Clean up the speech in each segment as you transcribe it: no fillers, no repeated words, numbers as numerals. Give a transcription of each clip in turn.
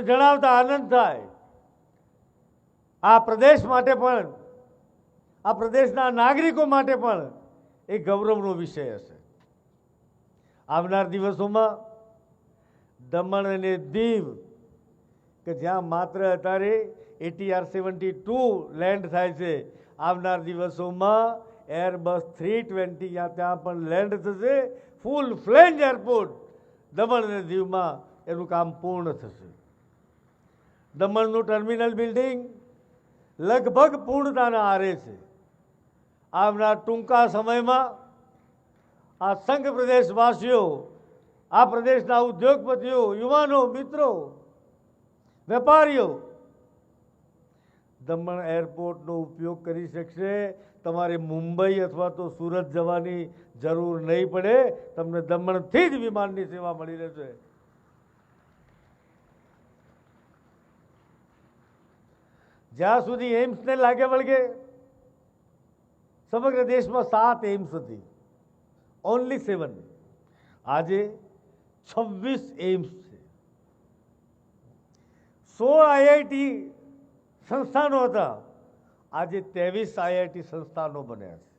જણાવતા આનંદ થાય. આ પ્રદેશ માટે પણ, આ પ્રદેશના નાગરિકો માટે પણ એ ગૌરવનો વિષય હશે. આવનાર દિવસોમાં દમણ અને દીવ કે જ્યાં માત્ર અત્યારે ATR 72 લેન્ડ થાય છે, આવનાર દિવસોમાં એરબસ 320 ત્યાં પણ લેન્ડ થશે. ફૂલ ફ્લેન્જ એરપોર્ટ દમણ અને દીવમાં એનું કામ પૂર્ણ થશે. દમણનું ટર્મિનલ બિલ્ડિંગ લગભગ પૂર્ણતાના આરે છે. આવનાર ટૂંકા સમયમાં આ સંઘ પ્રદેશવાસીઓ, આ પ્રદેશના ઉદ્યોગપતિઓ, યુવાનો, મિત્રો, વેપારીઓ દમણ એરપોર્ટનો ઉપયોગ કરી શકશે. તમારે મુંબઈ અથવા તો સુરત જવાની જરૂર નહીં પડે. તમને દમણથી જ વિમાનની સેવા મળી રહેશે. જ્યાં સુધી એમ્સને લાગે વળગે, સમગ્ર દેશમાં 7 એમ્સ હતી, ઓનલી 7. આજે 26 એમ્સ છે. 16 IIT સંસ્થાનો હતા, આજે 23 IIT સંસ્થાનો બન્યા છે.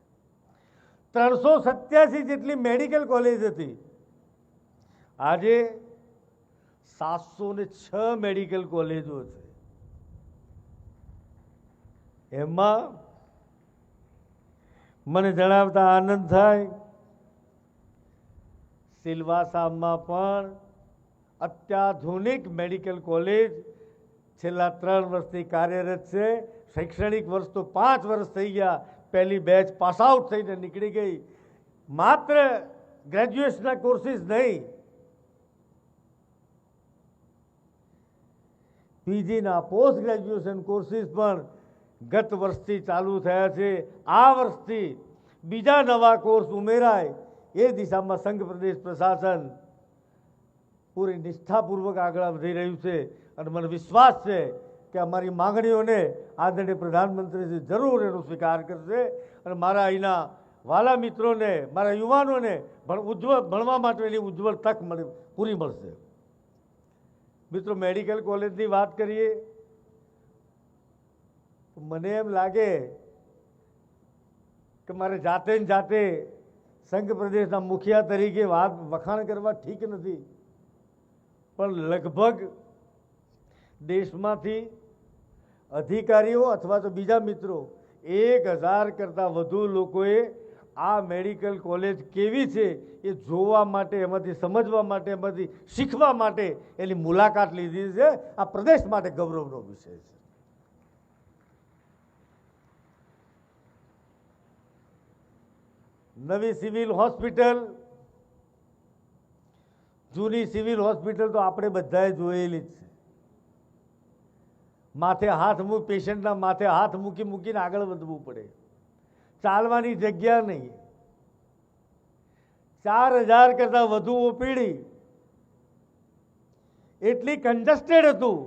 387 જેટલી મેડિકલ કોલેજ હતી, આજે 706 મેડિકલ કોલેજો છે. એમાં મને જણાવતા આનંદ થાય, સિલવાસામાં પણ અત્યાધુનિક મેડિકલ કોલેજ છેલ્લા 3 વર્ષથી કાર્યરત છે. શૈક્ષણિક વર્ષ તો 5 વર્ષ થઈ ગયા. પહેલી બેચ પાસ આઉટ થઈને નીકળી ગઈ. માત્ર ગ્રેજ્યુએશનના કોર્સિસ નહીં, પીજીના પોસ્ટ ગ્રેજ્યુએશન કોર્સિસ પણ ગત વર્ષથી ચાલુ થયા છે. આ વર્ષથી બીજા નવા કોર્સ ઉમેરાય એ દિશામાં સંઘ પ્રદેશ પ્રશાસન પૂરી નિષ્ઠાપૂર્વક આગળ વધી રહ્યું છે. અને મને વિશ્વાસ છે કે અમારી માંગણીઓને આદરણીય પ્રધાનમંત્રીજી જરૂર એનો સ્વીકાર કરશે અને મારા અહીંના વાલા મિત્રોને, મારા યુવાનોને ભણવા માટેની ઉજ્જવળ તક પૂરી મળશે. મિત્રો, મેડિકલ કોલેજની વાત કરીએ તો મને એમ લાગે કે મારે જાતે ને જાતે સંઘ પ્રદેશના મુખિયા તરીકે વખાણ કરવા ઠીક નથી, પણ લગભગ દેશમાંથી અધિકારીઓ અથવા તો બીજા મિત્રો 1000 કરતાં વધુ લોકોએ આ મેડિકલ કોલેજ કેવી છે એ જોવા માટે, એમાંથી સમજવા માટે, એમાંથી શીખવા માટે એની મુલાકાત લીધી છે. આ પ્રદેશ માટે ગૌરવનો વિષય છે. નવી સિવિલ હોસ્પિટલ, જૂની સિવિલ હોસ્પિટલ તો આપણે બધાએ જોયેલી જ છે. માથે હાથ પેશન્ટના માથે હાથ મૂકીને આગળ વધવું પડે, ચાલવાની જગ્યા નહીં. 4000 કરતાં વધુ ઓપીડી, એટલી કન્જસ્ટેડ હતું.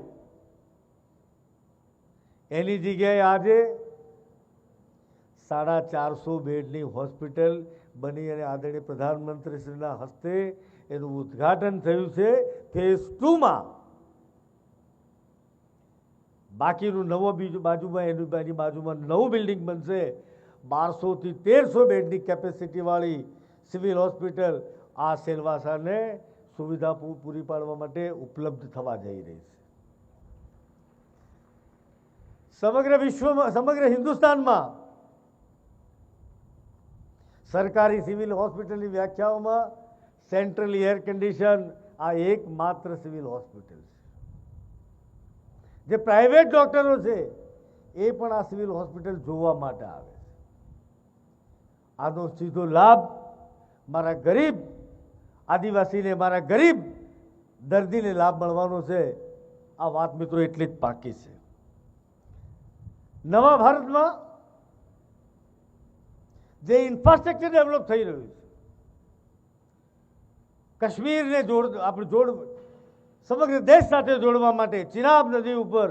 એની જગ્યાએ આજે 450 બેડની હોસ્પિટલ બની અને આદરણીય પ્રધાનમંત્રીશ્રીના હસ્તે એનું ઉદ્ઘાટન થયું છે. ફેઝ 2માં બાકીનું બાજુમાં એની બાજુમાં નવું બિલ્ડિંગ બનશે. 1200 થી 1300 બેડની કેપેસિટીવાળી સિવિલ હોસ્પિટલ આ સેલવાસાને સુવિધા પૂરી પાડવા માટે ઉપલબ્ધ થવા જઈ રહી છે. સમગ્ર વિશ્વમાં, સમગ્ર હિન્દુસ્તાનમાં સરકારી સિવિલ હોસ્પિટલની વ્યાખ્યાઓમાં સેન્ટ્રલી એર કન્ડિશન આ એકમાત્ર સિવિલ હોસ્પિટલ છે. જે પ્રાઇવેટ ડોક્ટરો છે એ પણ આ સિવિલ હોસ્પિટલ જોવા માટે આવે છે. આનો સીધો લાભ મારા ગરીબ આદિવાસીને, મારા ગરીબ દર્દીને લાભ મળવાનો છે. આ વાત મિત્રો એટલી જ પાકી છે. નવા ભારતમાં જે ઇન્ફ્રાસ્ટ્રક્ચર ડેવલપ થઈ રહ્યું છે, કાશ્મીરને સમગ્ર દેશ સાથે જોડવા માટે ચિનાબ નદી ઉપર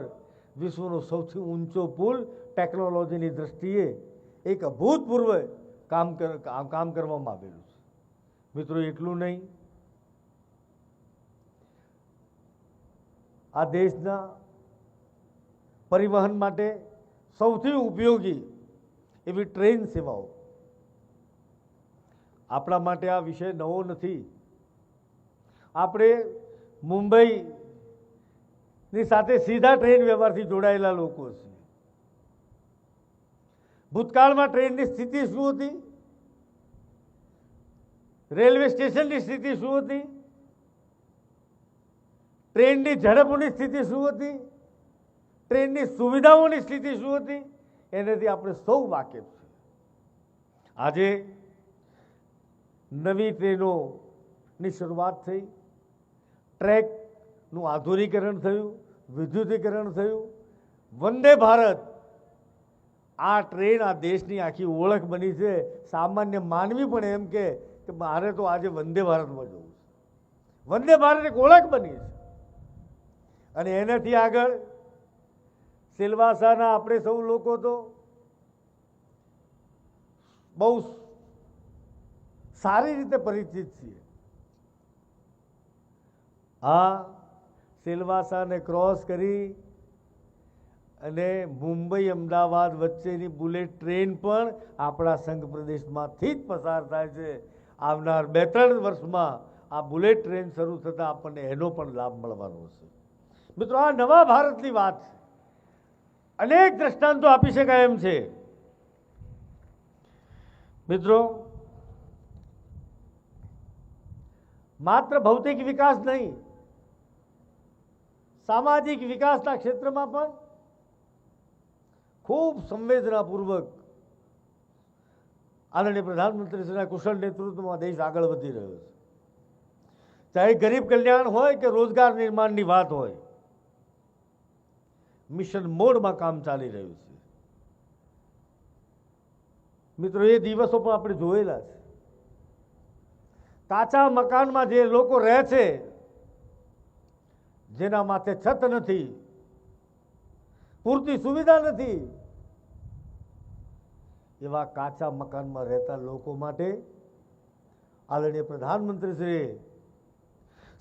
વિશ્વનો સૌથી ઊંચો પુલ ટેકનોલોજીની દ્રષ્ટિએ એક અભૂતપૂર્વ કામ કરવામાં આવેલું છે. મિત્રો, એટલું નહીં, આ દેશના પરિવહન માટે સૌથી ઉપયોગી એવી ટ્રેન સેવાઓ. આપણા માટે આ વિષય નવો નથી. આપણે મુંબઈની સાથે સીધા ટ્રેન વ્યવહારથી જોડાયેલા લોકો છીએ. ભૂતકાળમાં ટ્રેનની સ્થિતિ શું હતી, રેલવે સ્ટેશનની સ્થિતિ શું હતી, ટ્રેનની ઝડપની સ્થિતિ શું હતી, ટ્રેનની સુવિધાઓની સ્થિતિ શું હતી, એનાથી આપણે સૌ વાકેફ છીએ. આજે નવી ટ્રેનોની શરૂઆત થઈ, ટ્રેકનું આધુનિકરણ થયું, વિદ્યુતીકરણ થયું. વંદે ભારત આ ટ્રેન આ દેશની આખી ઓળખ બની છે. સામાન્ય માનવી પણ એમ કે મારે તો આજે વંદે ભારતમાં જવું છે. વંદે ભારત એક ઓળખ બની છે. અને એનાથી આગળ સિલવાસાના આપણે સૌ લોકો તો બહુ સારી રીતે પરિચિત છીએ. આ સિલવાસાને ક્રોસ કરી અને મુંબઈ અમદાવાદ વચ્ચેની બુલેટ ટ્રેન પણ આપણા સંઘ પ્રદેશમાંથી જ પસાર થાય છે. આવનાર 2-3 વર્ષમાં આ બુલેટ ટ્રેન શરૂ થતાં આપણને એનો પણ લાભ મળવાનો છે. મિત્રો, આ નવા ભારતની વાત છે. અનેક દ્રષ્ટાંતો આપી શકાય એમ છે. મિત્રો, માત્ર ભૌતિક વિકાસ નહીં, સામાજિક વિકાસના ક્ષેત્રમાં પણ ખૂબ સંવેદનાપૂર્વક આદરણીય પ્રધાનમંત્રીશ્રીના કુશળ નેતૃત્વમાં દેશ આગળ વધી રહ્યો છે. ચાહે ગરીબ કલ્યાણ હોય કે રોજગાર નિર્માણની વાત હોય, મિશન મોડમાં કામ ચાલી રહ્યું છે. મિત્રો, એ દિવસો પણ આપણે જોયેલા છે. કાચા મકાનમાં જે લોકો રહે છે, જેના માથે છત નથી, પૂરતી સુવિધા નથી, એવા કાચા મકાનમાં રહેતા લોકો માટે આદરણીય પ્રધાનમંત્રીશ્રીએ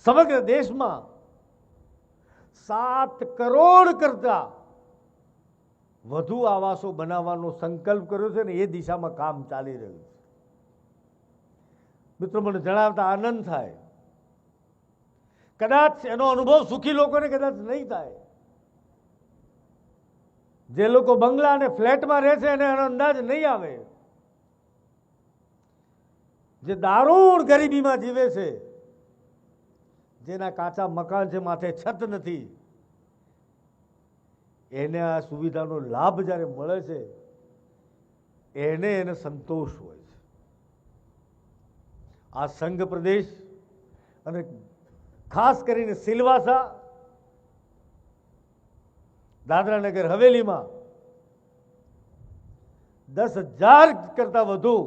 સમગ્ર દેશમાં 7 કરોડ કરતા વધુ આવાસો બનાવવાનો સંકલ્પ કર્યો છે ને એ દિશામાં કામ ચાલી રહ્યું છે. મિત્રો, મને જણાવતા આનંદ થાય. કદાચ એનો અનુભવ સુખી લોકોને કદાચ નહીં થાય. જે લોકો બંગલા અને ફ્લેટમાં રહે છે એને એનો અંદાજ નહીં આવે. જે દારૂણ ગરીબીમાં જીવે છે, જેના કાચા મકાન છે, માથે છત નથી, એને આ સુવિધાનો લાભ જ્યારે મળે છે એને સંતોષ હોય છે. આ સંઘ પ્રદેશ અને ખાસ કરીને સિલવાસા, દાદરા નગર હવેલીમાં 10,000 કરતાં વધુ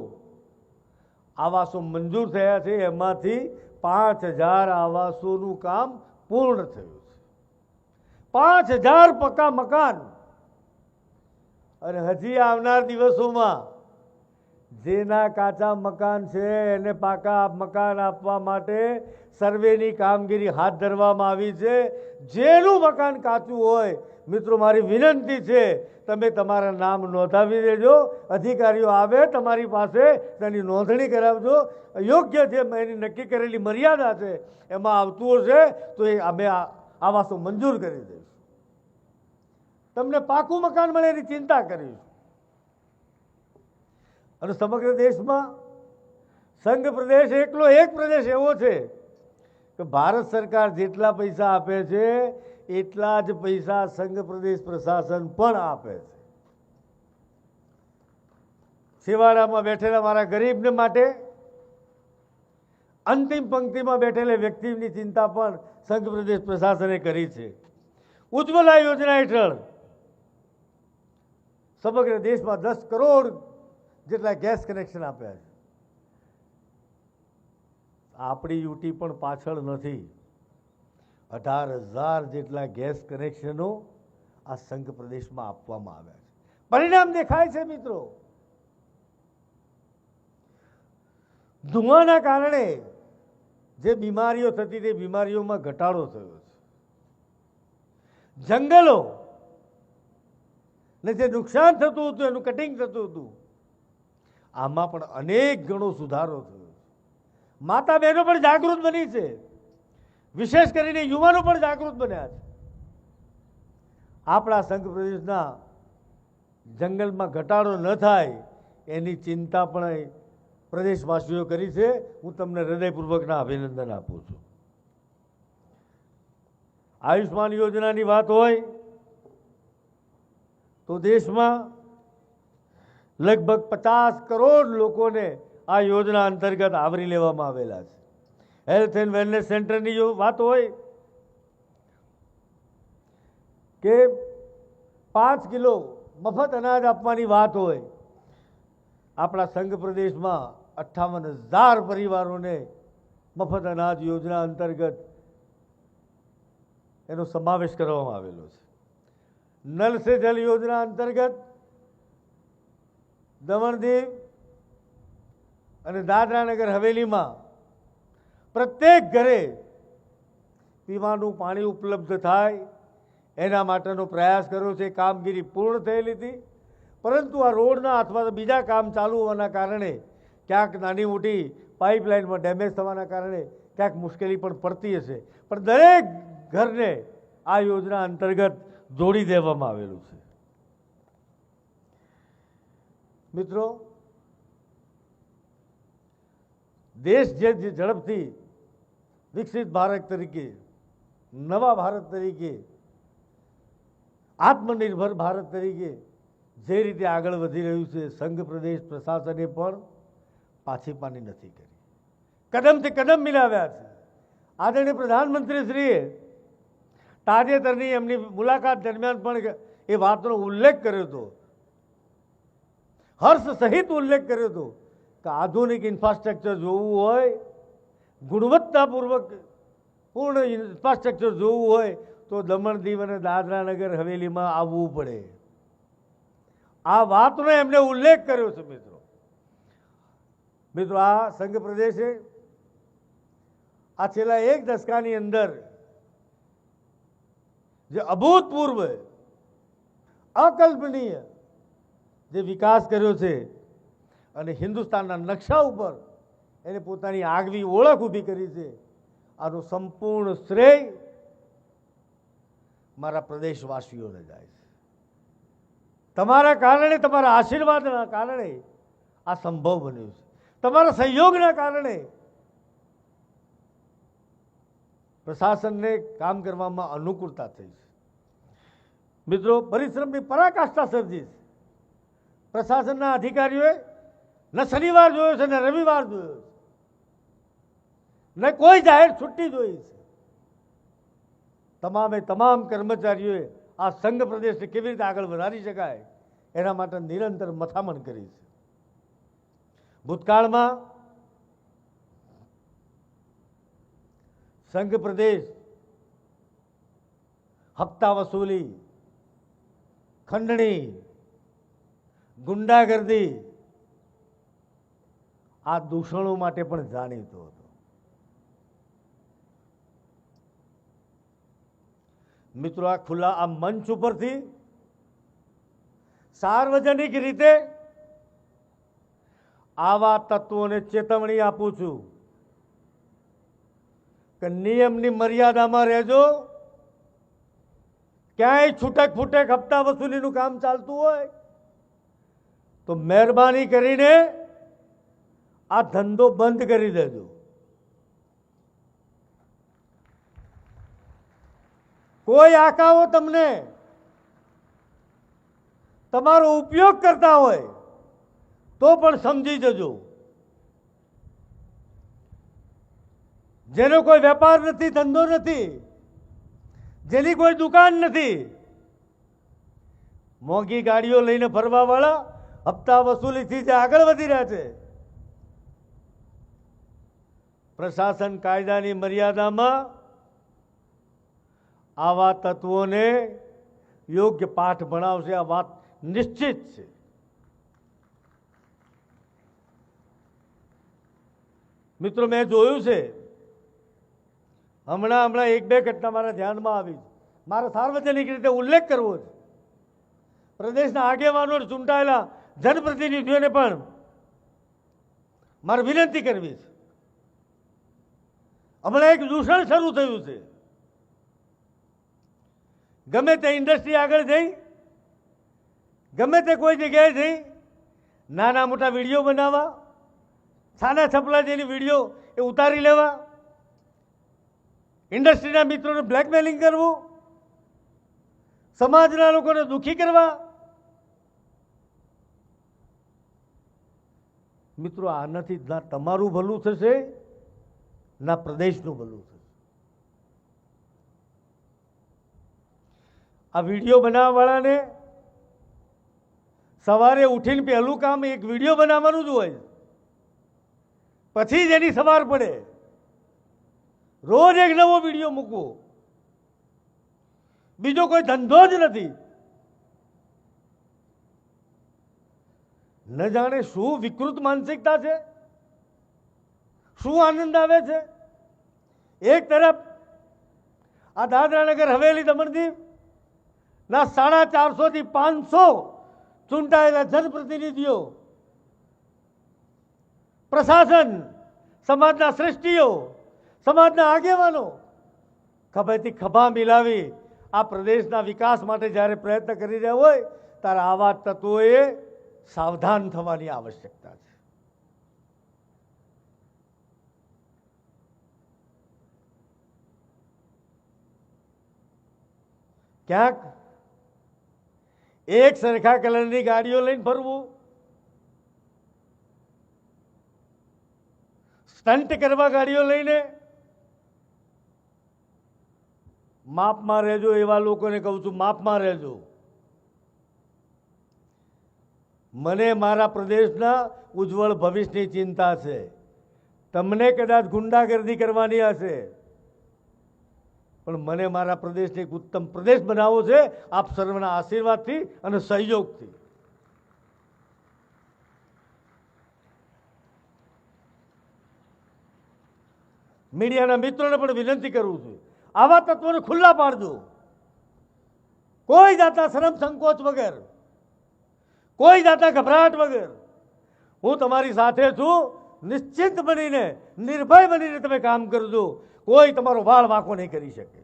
આવાસો મંજૂર થયા છે. એમાંથી 5,000 આવાસોનું કામ પૂર્ણ થયું છે. 5,000 પક્કા મકાન. અને હજી આવનાર દિવસોમાં જેના કાચા મકાન છે એને પાકા મકાન આપવા માટે સર્વેની કામગીરી હાથ ધરવામાં આવી છે. જેનું મકાન કાચું હોય, મિત્રો, મારી વિનંતી છે, તમે તમારા નામ નોંધાવી દેજો. અધિકારીઓ આવે તમારી પાસે, તેની નોંધણી કરાવજો. યોગ્ય છે, એની નક્કી કરેલી મર્યાદા છે, એમાં આવતું હશે તો એ અમે આવાસો મંજૂર કરી દઈશું. તમને પાકું મકાન મળે એની ચિંતા કરીશું. અને સમગ્ર દેશમાં સંઘ પ્રદેશ એકલો એક પ્રદેશ એવો છે કે ભારત સરકાર જેટલા પૈસા આપે છે એટલા જ પૈસા સંઘ પ્રદેશ પ્રશાસન પણ આપે છે. છેવાડામાં બેઠેલા મારા ગરીબને માટે, અંતિમ પંક્તિમાં બેઠેલા વ્યક્તિની ચિંતા પણ સંઘ પ્રદેશ પ્રશાસને કરી છે. ઉજ્જવલા યોજના હેઠળ સમગ્ર દેશમાં 10 કરોડ જેટલા ગેસ કનેક્શન આપ્યા છે. આપણી યુટી પણ પાછળ નથી. 18,000 જેટલા ગેસ કનેક્શનો આ સંઘ પ્રદેશમાં આપવામાં આવ્યા છે. પરિણામ દેખાય છે મિત્રો. ધુમાના કારણે જે બીમારીઓ થતી તે બીમારીઓમાં ઘટાડો થયો છે. જંગલો ને જે નુકસાન થતું હતું એનું કટિંગ થતું હતું, આમાં પણ અનેક ગણો સુધારો થયો. માતા બહેનો પણ જાગૃત બની છે, વિશેષ કરીને યુવાનો પણ જાગૃત બન્યા છે. આપણા સંઘ પ્રદેશના જંગલમાં ઘટાડો ન થાય એની ચિંતા પણ પ્રદેશવાસીઓ કરી છે. હું તમને હૃદયપૂર્વકના અભિનંદન આપું છું. આયુષ્માન યોજનાની વાત હોય તો દેશમાં લગભગ 50 કરોડ લોકોને આ યોજના અંતર્ગત આવરી લેવામાં આવેલા છે. હેલ્થ એન્ડ વેલનેસ સેન્ટરની જો વાત હોય કે 5 કિલો મફત અનાજ આપવાની વાત હોય, આપણા સંઘ પ્રદેશમાં 58,000 પરિવારોને મફત અનાજ યોજના અંતર્ગત એનો સમાવેશ કરવામાં આવેલો છે. નલ સે જલ યોજના અંતર્ગત દમણ દીવ અને દાદરા નગર હવેલીમાં પ્રત્યેક ઘરે પીવાનું પાણી ઉપલબ્ધ થાય એના માટેનો પ્રયાસ કર્યો છે. કામગીરી પૂર્ણ થયેલી હતી, પરંતુ આ રોડના અથવા તો બીજા કામ ચાલુ હોવાના કારણે ક્યાંક નાની મોટી પાઇપલાઇનમાં ડેમેજ થવાના કારણે ક્યાંક મુશ્કેલી પણ પડતી હશે, પણ દરેક ઘરને આ યોજના અંતર્ગત જોડી દેવામાં આવેલું છે. મિત્રો, દેશ જે ઝડપથી વિકસિત ભારત તરીકે, નવા ભારત તરીકે, આત્મનિર્ભર ભારત તરીકે જે રીતે આગળ વધી રહ્યું છે, સંઘ પ્રદેશ પ્રશાસને પણ પાછીપાની નથી કરી, કદમથી કદમ મિલાવ્યા છે. આદરણીય પ્રધાનમંત્રીશ્રીએ તાજેતરની એમની મુલાકાત દરમિયાન પણ એ વાતનો ઉલ્લેખ કર્યો હતો, હર્ષ સહિત ઉલ્લેખ કર્યો હતો કે આધુનિક ઇન્ફ્રાસ્ટ્રક્ચર જોવું હોય, ગુણવત્તાપૂર્વક પૂર્ણ ઇન્ફ્રાસ્ટ્રક્ચર જોવું હોય તો દમણ દીવ અને દાદરા નગર હવેલીમાં આવવું પડે. આ વાતનો એમને ઉલ્લેખ કર્યો છે. મિત્રો, આ સંઘ પ્રદેશે આ છેલ્લા 1 દશકાની અંદર જે અભૂતપૂર્વ, અકલ્પનીય જે વિકાસ કર્યો છે અને હિન્દુસ્તાનના નકશા ઉપર એને પોતાની આગવી ઓળખ ઊભી કરી છે, આનું સંપૂર્ણ શ્રેય મારા પ્રદેશવાસીઓને જાય છે. તમારા કારણે, તમારા આશીર્વાદના કારણે આ સંભવ બન્યું છે. તમારા સહયોગના કારણે પ્રશાસનને કામ કરવામાં અનુકૂળતા થઈ છે. મિત્રો, પરિશ્રમની પરાકાષ્ઠા સર્જી છે. પ્રશાસનના અધિકારીઓએ ન શનિવાર જોયો છે, ન રવિવાર જોયો છે, ન કોઈ જાહેર છુટ્ટી જોઈ છે. તમામે તમામ કર્મચારીઓએ આ સંઘ પ્રદેશને કેવી રીતે આગળ વધારી શકાય એના માટે નિરંતર મથામણ કરી છે. ભૂતકાળમાં સંઘ પ્રદેશ હપ્તા વસૂલી, ખંડણી, ગુંડાગર્દી આ દૂષણો માટે પણ જાણીતો હતો. મિત્રો, આ ખુલ્લા આ મંચ ઉપરથી સાર્વજનિક રીતે આવા તત્વોને ચેતવણી આપું છું કે નિયમની મર્યાદામાં રહેજો. ક્યાંય છૂટક ફૂટક હપ્તા વસૂલીનું કામ ચાલતું હોય તો મહેરબાની કરીને આ ધંધો બંધ કરી દેજો. કોઈ આકાઓ તમને તમારો ઉપયોગ કરતા હોય તો પણ સમજી જજો. જેનો કોઈ વેપાર નથી, ધંધો નથી, જેની કોઈ દુકાન નથી, મોંઘી ગાડીઓ લઈને ફરવા વાળા હપ્તા વસૂલીથી જે આગળ વધી રહ્યા છે, પ્રશાસન કાયદાની મર્યાદામાં આવા તત્વોને યોગ્ય પાઠ ભણાવશે, આ વાત નિશ્ચિત છે. મિત્રો, મેં જોયું છે, હમણાં 1-2 ઘટના મારા ધ્યાનમાં આવી. મારે સાર્વજનિક રીતે ઉલ્લેખ કરવો છે. પ્રદેશના આગેવાનો ચૂંટાયેલા જનપ્રતિનિધિઓને પણ મારે વિનંતી કરવી છે. હમણાં એક દૂષણ શરૂ થયું છે. ગમે તે ઇન્ડસ્ટ્રી આગળ જઈ, ગમે તે કોઈ જગ્યાએ જઈ નાના મોટા વિડીયો બનાવવા, છાના છપલા જેની વિડીયો એ ઉતારી લેવા, ઇન્ડસ્ટ્રીના મિત્રોને બ્લેકમેલિંગ કરવું, સમાજના લોકોને દુઃખી કરવા. મિત્રો, આનાથી ના તમારું ભલું થશે ના પ્રદેશનું ભલું થશે. આ વિડીયો બનાવવાવાળાને સવારે ઉઠીને પહેલું કામ એક વિડીયો બનાવવાનું જ હોય, પછી જ એની સવાર પડે. રોજ એક નવો વિડીયો મૂકવો, બીજો કોઈ ધંધો જ નથી. ન જાણે શું વિકૃત માનસિકતા છે, શું આનંદ આવે છે. એક તરફ આ દાદરાનગર હવેલી દમણ દીવ ના 450 થી 500 ચૂંટાયેલા જનપ્રતિનિધિઓ, પ્રશાસન, સમાજના શ્રેષ્ઠીઓ, સમાજના આગેવાનો ખભેથી ખભા મિલાવી આ પ્રદેશના વિકાસ માટે જ્યારે પ્રયત્ન કરી રહ્યા હોય ત્યારે આવા તત્વોએ સાવધાન થવાની આવશ્યકતા છે. ક્યાંક એક સરખા કલરની ગાડીઓ લઈને ફરવું, સ્ટન્ટ કરવા ગાડીઓ લઈને, માપમાં રહેજો. એવા લોકોને કહું છું, માપમાં રહેજો. મને મારા પ્રદેશના ઉજ્જવળ ભવિષ્યની ચિંતા છે. તમને કદાચ ગુંડાગર્દી કરવાની હશે, પણ મને મારા પ્રદેશને એક ઉત્તમ પ્રદેશ બનાવવો છે, આપ સર્વના આશીર્વાદથી અને સહયોગથી. મીડિયાના મિત્રોને પણ વિનંતી કરું છું, આવા તત્વોને ખુલ્લા પાડજો. કોઈ જાતના શરમ સંકોચ વગર, કોઈ જાતના ગભરાટ વગર હું તમારી સાથે છું. નિશ્ચિંત બનીને, નિર્ભય બનીને તમે કામ કરજો. કોઈ તમારો વાળ વાંકો નહીં કરી શકે.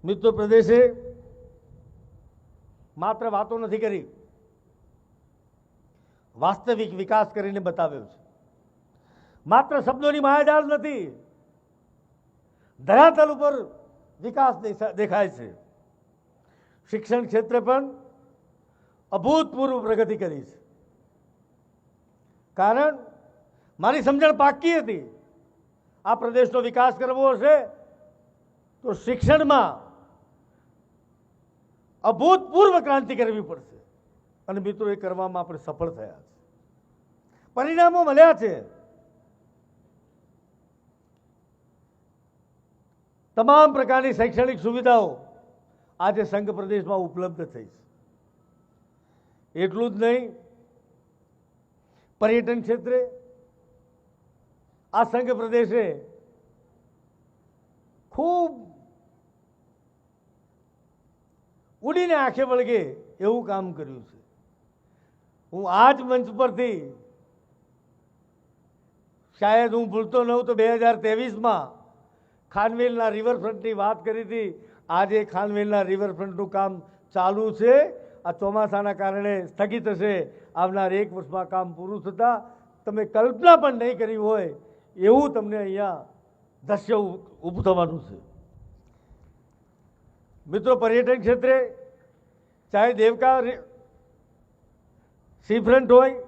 મિત્રો, પ્રદેશે માત્ર વાતો નથી કરી, વાસ્તવિક વિકાસ કરીને બતાવ્યો છે. માત્ર શબ્દોની માયાજાળ નથી, ધરાતલ ઉપર વિકાસ દેખાય છે. શિક્ષણ ક્ષેત્રે પણ અભૂતપૂર્વ પ્રગતિ કરી છે. કારણ મારી સમજણ પાકી હતી, આ પ્રદેશનો વિકાસ કરવો હશે તો શિક્ષણમાં અભૂતપૂર્વ ક્રાંતિ કરવી પડશે. અને મિત્રો, એ કરવામાં આપણે સફળ થયા છે, પરિણામો મળ્યા છે. તમામ પ્રકારની શૈક્ષણિક સુવિધાઓ આજે સંઘ પ્રદેશમાં ઉપલબ્ધ થઈ છે. એટલું જ નહીં, પર્યટન ક્ષેત્રે આ સંઘ પ્રદેશે ખૂબ ઉડીને આંખે વળગે એવું કામ કર્યું છે. હું આ જ મંચ પરથી, શાયદ હું ભૂલતો ન હોઉં તો 2023માં ખાનવેલના રિવરફ્રન્ટની વાત કરી હતી. આજે ખાનવેલના રિવરફ્રન્ટનું કામ ચાલુ છે. આ ચોમાસાના કારણે સ્થગિત હશે. આવનાર 1 વર્ષમાં કામ પૂરું થતાં તમે કલ્પના પણ નહીં કરી હોય એવું તમને અહીંયા દ્રશ્ય ઊભું થવાનું છે. મિત્રો, પર્યટન ક્ષેત્રે ચાહે દેવકા સીફ્રન્ટ હોય,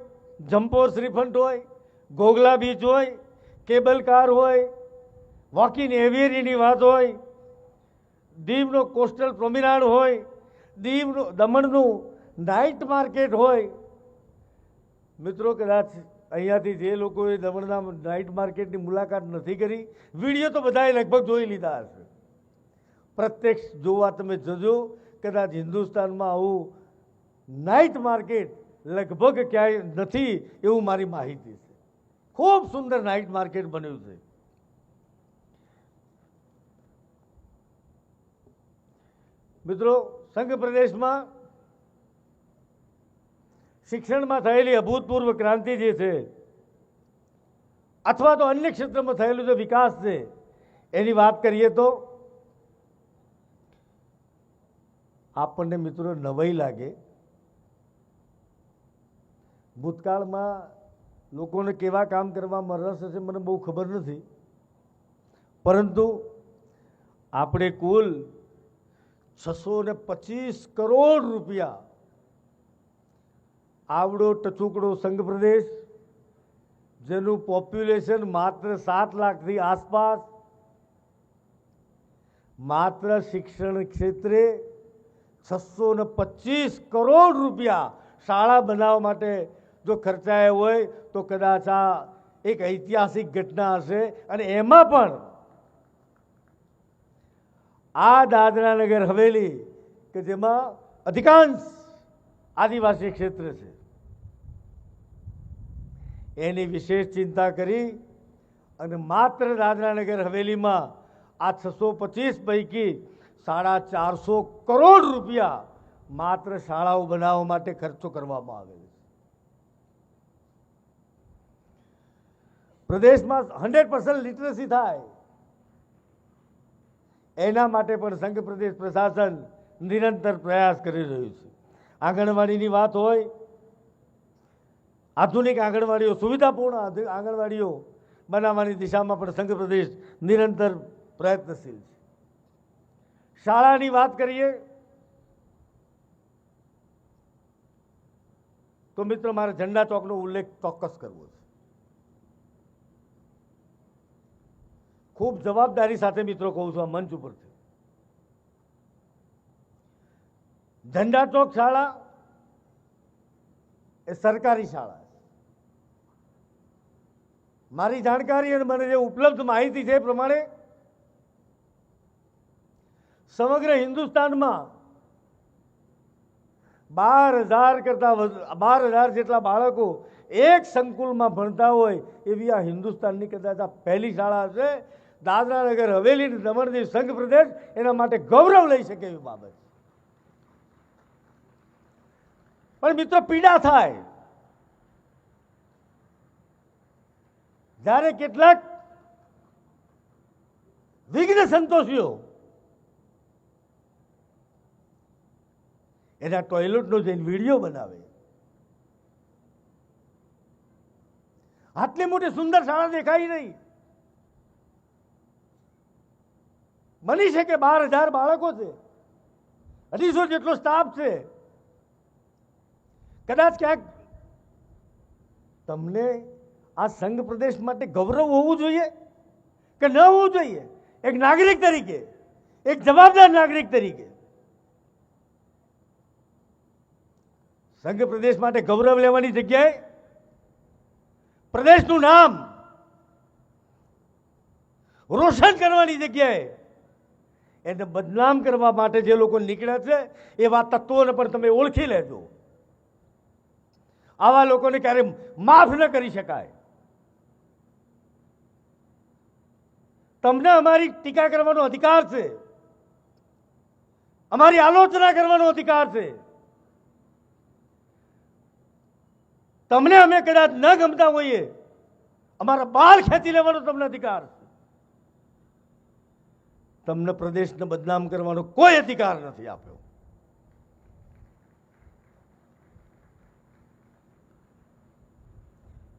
જંપોર શ્રીફ્રન્ટ હોય, ઘોઘલા બીચ હોય, કેબલ કાર હોય, વોકિંગ એવિયરીની વાત હોય, દીવનો કોસ્ટલ પ્રોમિનાડ હોય, દીવનું દમણનું નાઇટ માર્કેટ હોય. મિત્રો, કદાચ અહીંયાથી જે લોકોએ દમણના નાઇટ માર્કેટની મુલાકાત નથી કરી, વિડીયો તો બધાએ લગભગ જોઈ લીધા હશે. પ્રત્યક્ષ જોવા તમે જજો. કદાચ હિન્દુસ્તાનમાં આવું નાઇટ માર્કેટ લગભગ ક્યાંય નથી એવું મારી માહિતી છે. ખૂબ સુંદર નાઇટ માર્કેટ બન્યું છે. મિત્રો, સંઘ પ્રદેશમાં શિક્ષણમાં થયેલી અભૂતપૂર્વ ક્રાંતિ જે છે અથવા તો અન્ય ક્ષેત્રમાં થયેલું જે વિકાસ છે એની વાત કરીએ તો આપણને મિત્રો નવાઈ લાગે. ભૂતકાળમાં લોકોને કેવા કામ કરવામાં રસ હશે મને બહુ ખબર નથી, પરંતુ આપણે કુલ 625 કરોડ રૂપિયા આવડો ટચુકડો સંઘ પ્રદેશ, જેનું પોપ્યુલેશન માત્ર 7 લાખથી આસપાસ, માત્ર શિક્ષણ ક્ષેત્રે 625 કરોડ રૂપિયા શાળા બનાવવા માટે જો ખર્ચાયા હોય તો કદાચ આ એક ઐતિહાસિક ઘટના હશે. અને એમાં પણ આ દાદરા નગર હવેલી કે જેમાં અધિકાંશ આદિવાસી ક્ષેત્ર છે, એની વિશેષ ચિંતા કરી અને માત્ર દાદરા નગર હવેલીમાં આ 625 પૈકી 450 કરોડ રૂપિયા માત્ર શાળાઓ બનાવવા માટે ખર્ચો કરવામાં આવેલો છે. પ્રદેશમાં 100% લિટરસી થાય એના માટે પણ સંઘ પ્રદેશ પ્રશાસન નિરંતર પ્રયાસ કરી રહ્યું છે. આંગણવાડીની વાત હોય, આધુનિક આંગણવાડીઓ, સુવિધાપૂર્ણ આંગણવાડીઓ બનાવવાની દિશામાં પણ સંઘ પ્રદેશ નિરંતર પ્રયત્નશીલ છે. શાળાની વાત કરીએ તો મિત્રો મારે ઝંડા ચોકનો ઉલ્લેખ ચોક્કસ કરવો છે. ખૂબ જવાબદારી સાથે મિત્રો કહું છું આ મંચ ઉપરથી. ઝંડા ચોક શાળા એ સરકારી શાળા છે. મારી જાણકારી અને મને જે ઉપલબ્ધ માહિતી છે એ પ્રમાણે સમગ્ર હિન્દુસ્તાનમાં 12,000 જેટલા બાળકો એક સંકુલમાં ભણતા હોય એવી આ હિન્દુસ્તાનની કદાચ આ પહેલી શાળા છે. દાદરા નગર હવેલી દમણ દીવ સંઘ પ્રદેશ એના માટે ગૌરવ લઈ શકે એવી બાબત. પણ મિત્રો પીડા થાય જ્યારે કેટલાક વિઘ્ન સંતોષીઓ એના ટોયલેટનો જઈને વિડીયો બનાવે. આટલી મોટી સુંદર શાળા દેખાય નહીં. બની છે કે 12,000 બાળકો છે, 250 જેટલો સ્ટાફ છે. કદાચ ક્યાંક તમને આ સંઘ પ્રદેશ માટે ગૌરવ હોવું જોઈએ કે ન હોવું જોઈએ? એક નાગરિક તરીકે, એક જવાબદાર નાગરિક તરીકે સંઘ પ્રદેશ માટે ગૌરવ લેવાની જગ્યાએ પ્રદેશનું નામ રોશન કરવાની જગ્યાએ એને બદનામ કરવા માટે જે લોકો નીકળ્યા છે એવા તત્વોને પણ તમે ઓળખી લેજો. આવા લોકોને ક્યારે માફ ન કરી શકાય. તમને અમારી ટીકા કરવાનો અધિકાર છે, અમારી આલોચના કરવાનો અધિકાર છે. તમને અમે કદાચ ન ગમતા હોઈએ, અમારા બાલ ખેંચી લેવાનો તમને અધિકાર છે. તમને પ્રદેશને બદનામ કરવાનો કોઈ અધિકાર નથી આપ્યો.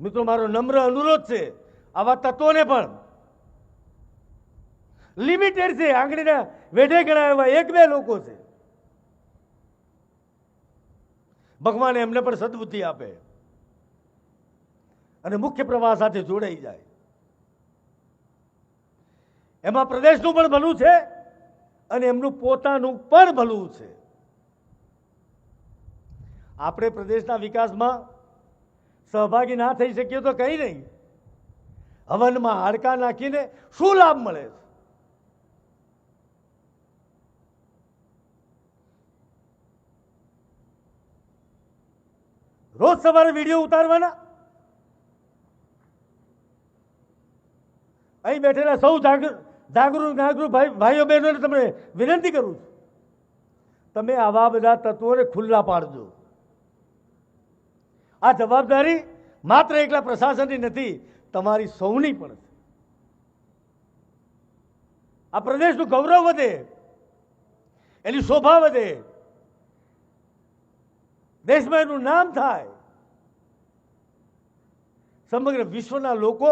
મિત્રો, મારો નમ્ર અનુરોધ છે આવા તત્વોને પણ લિમિટેડ છે. આંગળીના વેઢે ગણાય એવા 1-2 લોકો છે. ભગવાન એમને પણ સદબુદ્ધિ આપે અને મુખ્ય પ્રવાહ સાથે જોડાઈ જાય. એમાં પ્રદેશનું પણ ભલું છે અને એમનું પોતાનું પણ ભલું છે. આપણે પ્રદેશના વિકાસમાં સહભાગી ના થઈ શકીએ તો કંઈ નહીં. હવનમાં હાડકા નાખીને શું લાભ મળે છે? રોજ સવારે વિડીયો ઉતારવાના? અહીં બેઠેલા સૌ જાગૃત ભાઈઓ બહેનોને તમને વિનંતી કરું છું, તમે આવા બધા તત્વોને ખુલ્લા પાડજો. આ જવાબદારી માત્ર એકલા પ્રશાસનની નથી, તમારી સૌની પણ છે. આ પ્રદેશનું ગૌરવ વધે, એની શોભા વધે, દેશમાં એનું નામ થાય. સમગ્ર વિશ્વના લોકો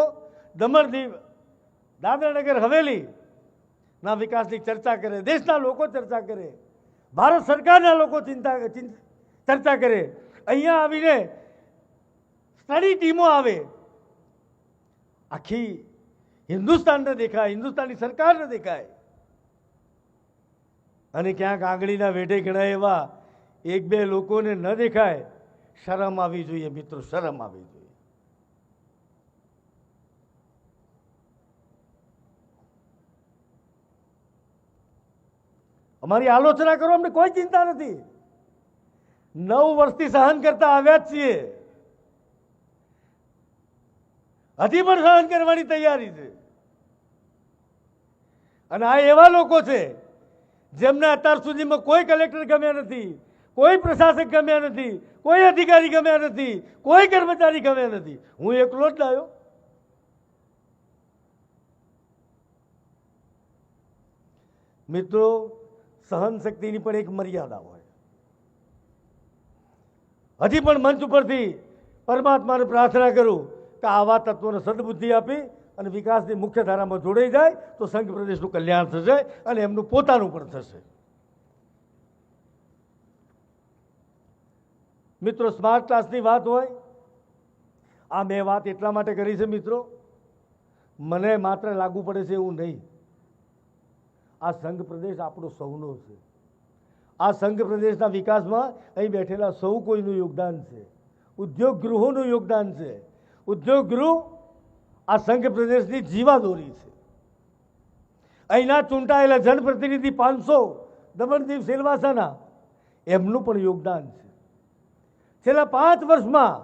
દમણ દીવ દાદરાનગર હવેલી ના વિકાસની ચર્ચા કરે, દેશના લોકો ચર્ચા કરે, ભારત સરકારના લોકો ચર્ચા કરે. અહીંયા આવીને સ્ટડી ટીમો આવે, આખી હિન્દુસ્તાનને દેખાય, હિન્દુસ્તાનની સરકારને દેખાય. અને ક્યાંક આંગળીના વેઢે ઘણા એવા એક બે લોકોને ન દેખાય. શરમ આવી જોઈએ મિત્રો, શરમ આવી જોઈએ. અમારી આલોચના કરો, અમને કોઈ ચિંતા નથી. 9 વર્ષથી સહન કરતા આવ્યા જ છીએ, હજી પણ સહન કરવાની તૈયારી છે. અને આ એવા લોકો છે જેમને અત્યાર સુધીમાં કોઈ કલેક્ટર ગમ્યા નથી, કોઈ પ્રશાસક ગમ્યા નથી, કોઈ અધિકારી ગમ્યા નથી, કોઈ કર્મચારી ગમ્યા નથી. હું એકલો જ આવ્યો. મિત્રો, સહન શક્તિની પણ એક મર્યાદા હોય. હજી પણ મંચ ઉપરથી પરમાત્માને પ્રાર્થના કરું કે આવા તત્વોને સદબુદ્ધિ આપી અને વિકાસની મુખ્ય ધારામાં જોડાઈ જાય તો સંઘ પ્રદેશનું કલ્યાણ થશે અને એમનું પોતાનું પણ થશે. મિત્રો, સ્માર્ટ ક્લાસની વાત હોય, આ મેં વાત એટલા માટે કરી છે મિત્રો, મને માત્ર લાગુ પડે છે એવું નહીં. આ સંઘ પ્રદેશ આપણો સૌનો છે. આ સંઘ પ્રદેશના વિકાસમાં અહીં બેઠેલા સૌ કોઈનું યોગદાન છે. ઉદ્યોગ ગૃહોનું યોગદાન છે. ઉદ્યોગ ગૃહ આ સંઘ પ્રદેશની જીવાદોરી છે. અહીંના ચૂંટાયેલા જનપ્રતિનિધિ 500 દમણ દીવ સેલવાસાના, એમનું પણ યોગદાન છે. છેલ્લા 5 વર્ષમાં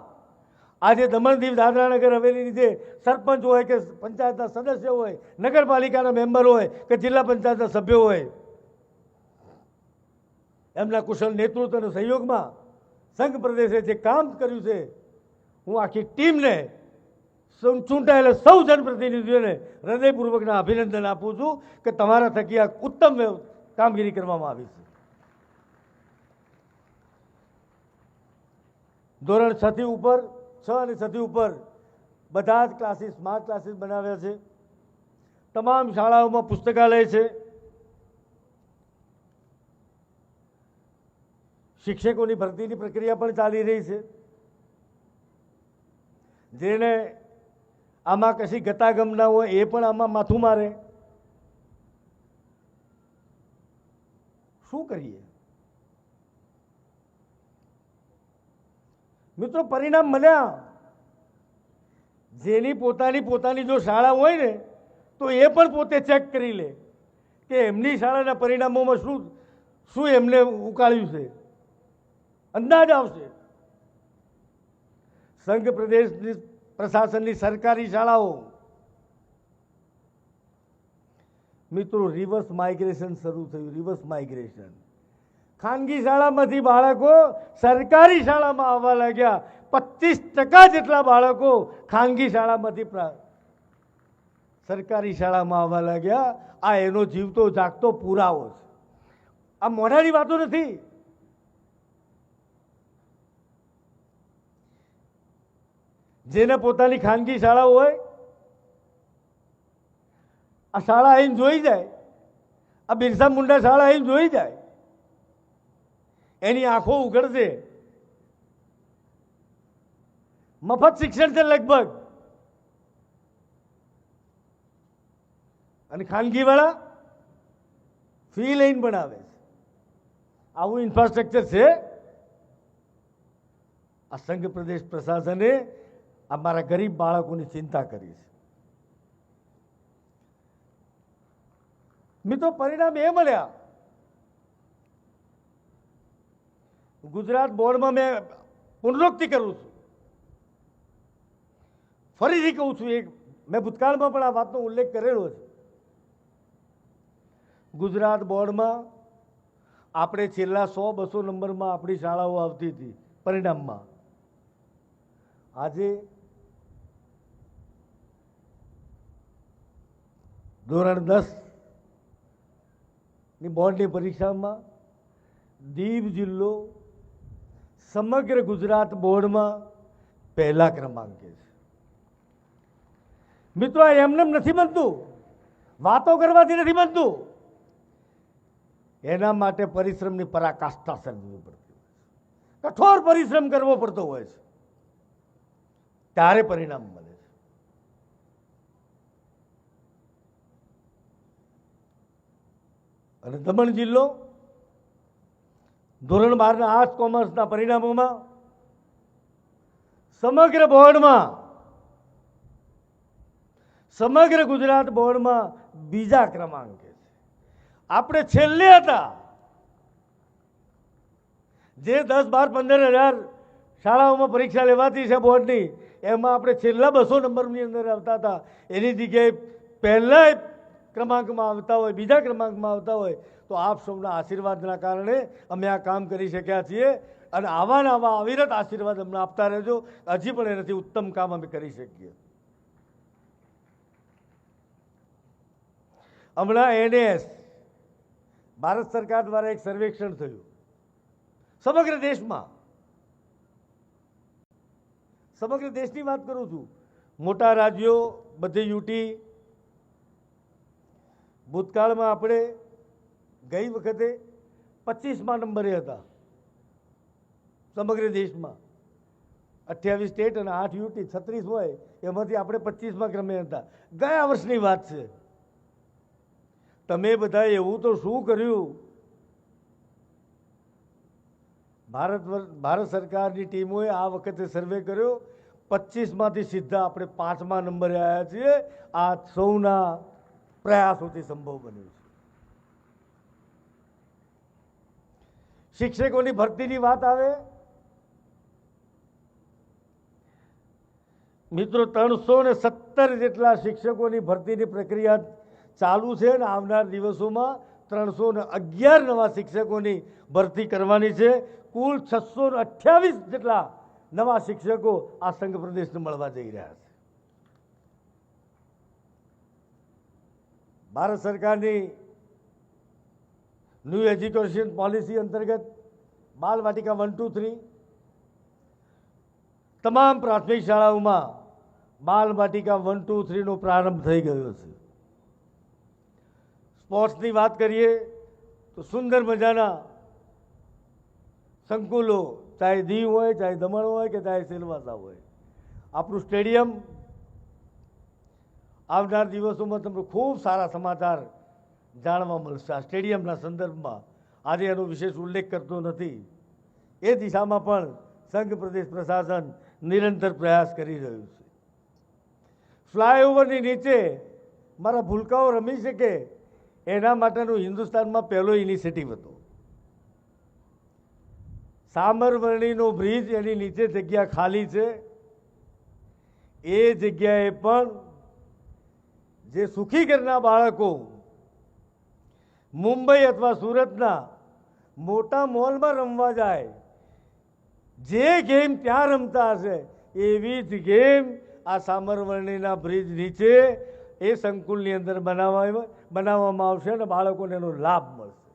આજે દમણ દીવ દાદરાનગર હવેલીની જે સરપંચ હોય કે પંચાયતના સદસ્ય હોય, નગરપાલિકાના મેમ્બર હોય કે જિલ્લા પંચાયતના સભ્યો હોય, એમના કુશળ નેતૃત્વ અને સહયોગમાં સંઘ પ્રદેશે જે કામ કર્યું છે, હું આખી ટીમને, ચૂંટાયેલા સૌ જનપ્રતિનિધિઓને હૃદયપૂર્વકના અભિનંદન આપું છું કે તમારા થકી આ ઉત્તમ કામગીરી કરવામાં આવી છે. ધોરણ 6 થી ઉપર, 6 અને 6 થી ઉપર બધા જ ક્લાસીસ, સ્માર્ટ ક્લાસીસ બનાવ્યા છે. તમામ શાળાઓમાં પુસ્તકાલય છે. શિક્ષકોની ભરતીની પ્રક્રિયા પણ ચાલી રહી છે. જેને આમાં કશી ગતાગમ ના હોય એ પણ આમાં માથું મારે. શું કરીએ મિત્રો? પરિણામ મળ્યા. જેની પોતાની જો શાળા હોય ને તો એ પણ પોતે ચેક કરી લે કે એમની શાળાના પરિણામોમાં શું એમને ઉકાળ્યું છે. અંદાજ આવશે. સંઘ પ્રદેશની પ્રશાસનની સરકારી શાળાઓ મિત્રો, રિવર્સ માઇગ્રેશન શરૂ થયું. Reverse migration. ખાનગી શાળામાંથી બાળકો સરકારી શાળામાં આવવા લાગ્યા. 25% જેટલા બાળકો ખાનગી શાળામાંથી સરકારી શાળામાં આવવા લાગ્યા. આ એનો જીવતો જાગતો પુરાવો છે. આ મોઢાની વાતો નથી. જેને પોતાની ખાનગી શાળા હોય, આ શાળા આવીને જોઈ જાય, આ બિરસા મુંડા શાળા આવીને જોઈ જાય, એની આંખો ઉઘડશે. મફત શિક્ષણ છે લગભગ. અને ખાનગીવાળા ફી લઈને બનાવે છે. આવું ઇન્ફ્રાસ્ટ્રક્ચર છે. આ સંઘ પ્રદેશ પ્રશાસને અમારા ગરીબ બાળકોની ચિંતા કરી છે. મિત્રો, પરિણામ એ મળ્યા. ગુજરાત બોર્ડમાં મેં પુનરોક્તિ કરું છું, ફરીથી કહું છું, એક મેં ભૂતકાળમાં પણ આ વાતનો ઉલ્લેખ કરેલો છે. ગુજરાત બોર્ડમાં આપણે છેલ્લા 100-200 નંબરમાં આપણી શાળાઓ આવતી હતી પરિણામમાં. આજે ધોરણ 10 ની બોર્ડની પરીક્ષામાં દીવ જિલ્લો સમગ્ર ગુજરાત બોર્ડમાં પહેલા ક્રમાંકે છે. મિત્રો, આ એમને નથી બનતું, વાતો કરવાથી નથી બનતું. એના માટે પરિશ્રમની પરાકાષ્ઠા સર્જવી પડતી હોય છે, કઠોર પરિશ્રમ કરવો પડતો હોય છે, ત્યારે પરિણામ મળે છે. અને દમણ જિલ્લો ધોરણ 12 આર્ટ્સ કોમર્સના પરિણામોમાં સમગ્ર બોર્ડમાં, સમગ્ર ગુજરાત બોર્ડમાં બીજા ક્રમાંકે છે. આપણે છેલ્લે હતા. જે 10, 12, 15 હજાર શાળાઓમાં પરીક્ષા લેવાતી છે બોર્ડની, એમાં આપણે છેલ્લા 200 નંબરની અંદર આવતા હતા. એની જગ્યાએ પહેલા ક્રમાંકમાં આવતા હોય, બીજા ક્રમાંકમાં આવતા હોય, તો આપ સૌના આશીર્વાદના કારણે અમે આ કામ કરી શક્યા છીએ. અને આવા ને આવા અવિરત આશીર્વાદ અમને આપતા રહેજો. હજી પણ એનાથી ઉત્તમ કામ અમે કરી શકીએ. હમણાં NAS ભારત સરકાર દ્વારા એક સર્વેક્ષણ થયું સમગ્ર દેશમાં. સમગ્ર દેશની વાત કરું છું. મોટા રાજ્યો બધી યુટી. ભૂતકાળમાં આપણે ગઈ વખતે 25મા નંબરે હતા સમગ્ર દેશમાં. 28 સ્ટેટ અને 8 યુટી, 36 હોય, એમાંથી આપણે 25મા ક્રમે હતા. ગયા વર્ષની વાત છે. તમે બધા એવું તો શું કર્યું? ભારત સરકારની ટીમોએ આ વખતે સર્વે કર્યો. 25માંથી સીધા આપણે 5મા નંબરે આવ્યા છીએ. આ સૌના પ્રયાસોથી સંભવ બન્યું છે. શિક્ષકોની ભરતીની વાત આવે, મિત્રો 317 જેટલા શિક્ષકોની ભરતીની પ્રક્રિયા ચાલુ છે અને આવનાર દિવસોમાં 311 નવા શિક્ષકોની ભરતી કરવાની છે. કુલ 628 જેટલા નવા શિક્ષકો આ સંઘ પ્રદેશને મળવા જઈ રહ્યા છે. ભારત સરકારની ન્યૂ એજ્યુકેશન પોલિસી અંતર્ગત બાલવાટિકા 1, 2, 3 તમામ પ્રાથમિક શાળાઓમાં બાલવાટિકા 1, 2, 3 નો પ્રારંભ થઈ ગયો છે. સ્પોર્ટ્સની વાત કરીએ તો સુંદર મજાના સંકુલો, ચાહે દીવ હોય, ચાહે દમણ હોય કે ચાહે સિલવાસા હોય. આપણું સ્ટેડિયમ આવનાર દિવસોમાં તમને ખૂબ સારા સમાચાર જાણવા મળશે. આ સ્ટેડિયમના સંદર્ભમાં આજે એનો વિશેષ ઉલ્લેખ કરતો નથી. એ દિશામાં પણ સંઘ પ્રદેશ પ્રશાસન નિરંતર પ્રયાસ કરી રહ્યું છે. ફ્લાયઓવરની નીચે મારા ભૂલકાઓ રમી શકે એના માટેનું હિન્દુસ્તાનમાં પહેલો ઇનિશિયેટિવ હતો. સાબરમતીનો બ્રિજ, એની નીચે જગ્યા ખાલી છે. એ જગ્યાએ પણ જે સુખી ઘરના બાળકો મુંબઈ અથવા સુરતના મોટા મોલમાં રમવા જાય, જે ગેમ ત્યાં રમતા હશે એવી જ ગેમ આ સાબરમતીના બ્રિજ નીચે એ સંકુલની અંદર બનાવવામાં આવશે અને બાળકોને એનો લાભ મળશે.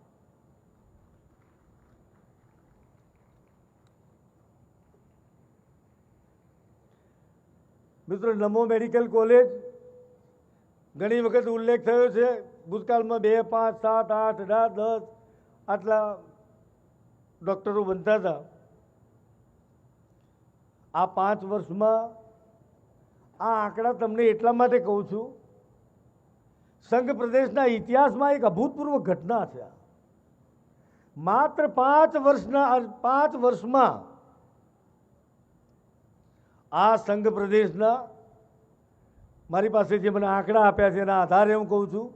મિત્રો, નમો મેડિકલ કોલેજ ઘણી વખત ઉલ્લેખ થયો છે. ભૂતકાળમાં 2, 5, 7, 8, 18, 10 આટલા ડૉક્ટરો બનતા હતા. આ 5 વર્ષમાં આ આંકડા તમને એટલા માટે કહું છું, સંઘ પ્રદેશના ઇતિહાસમાં એક અભૂતપૂર્વ ઘટના છે. માત્ર 5 વર્ષમાં આ સંઘ પ્રદેશના, મારી પાસે જે મને આંકડા આપ્યા છે એના આધારે હું કહું છું,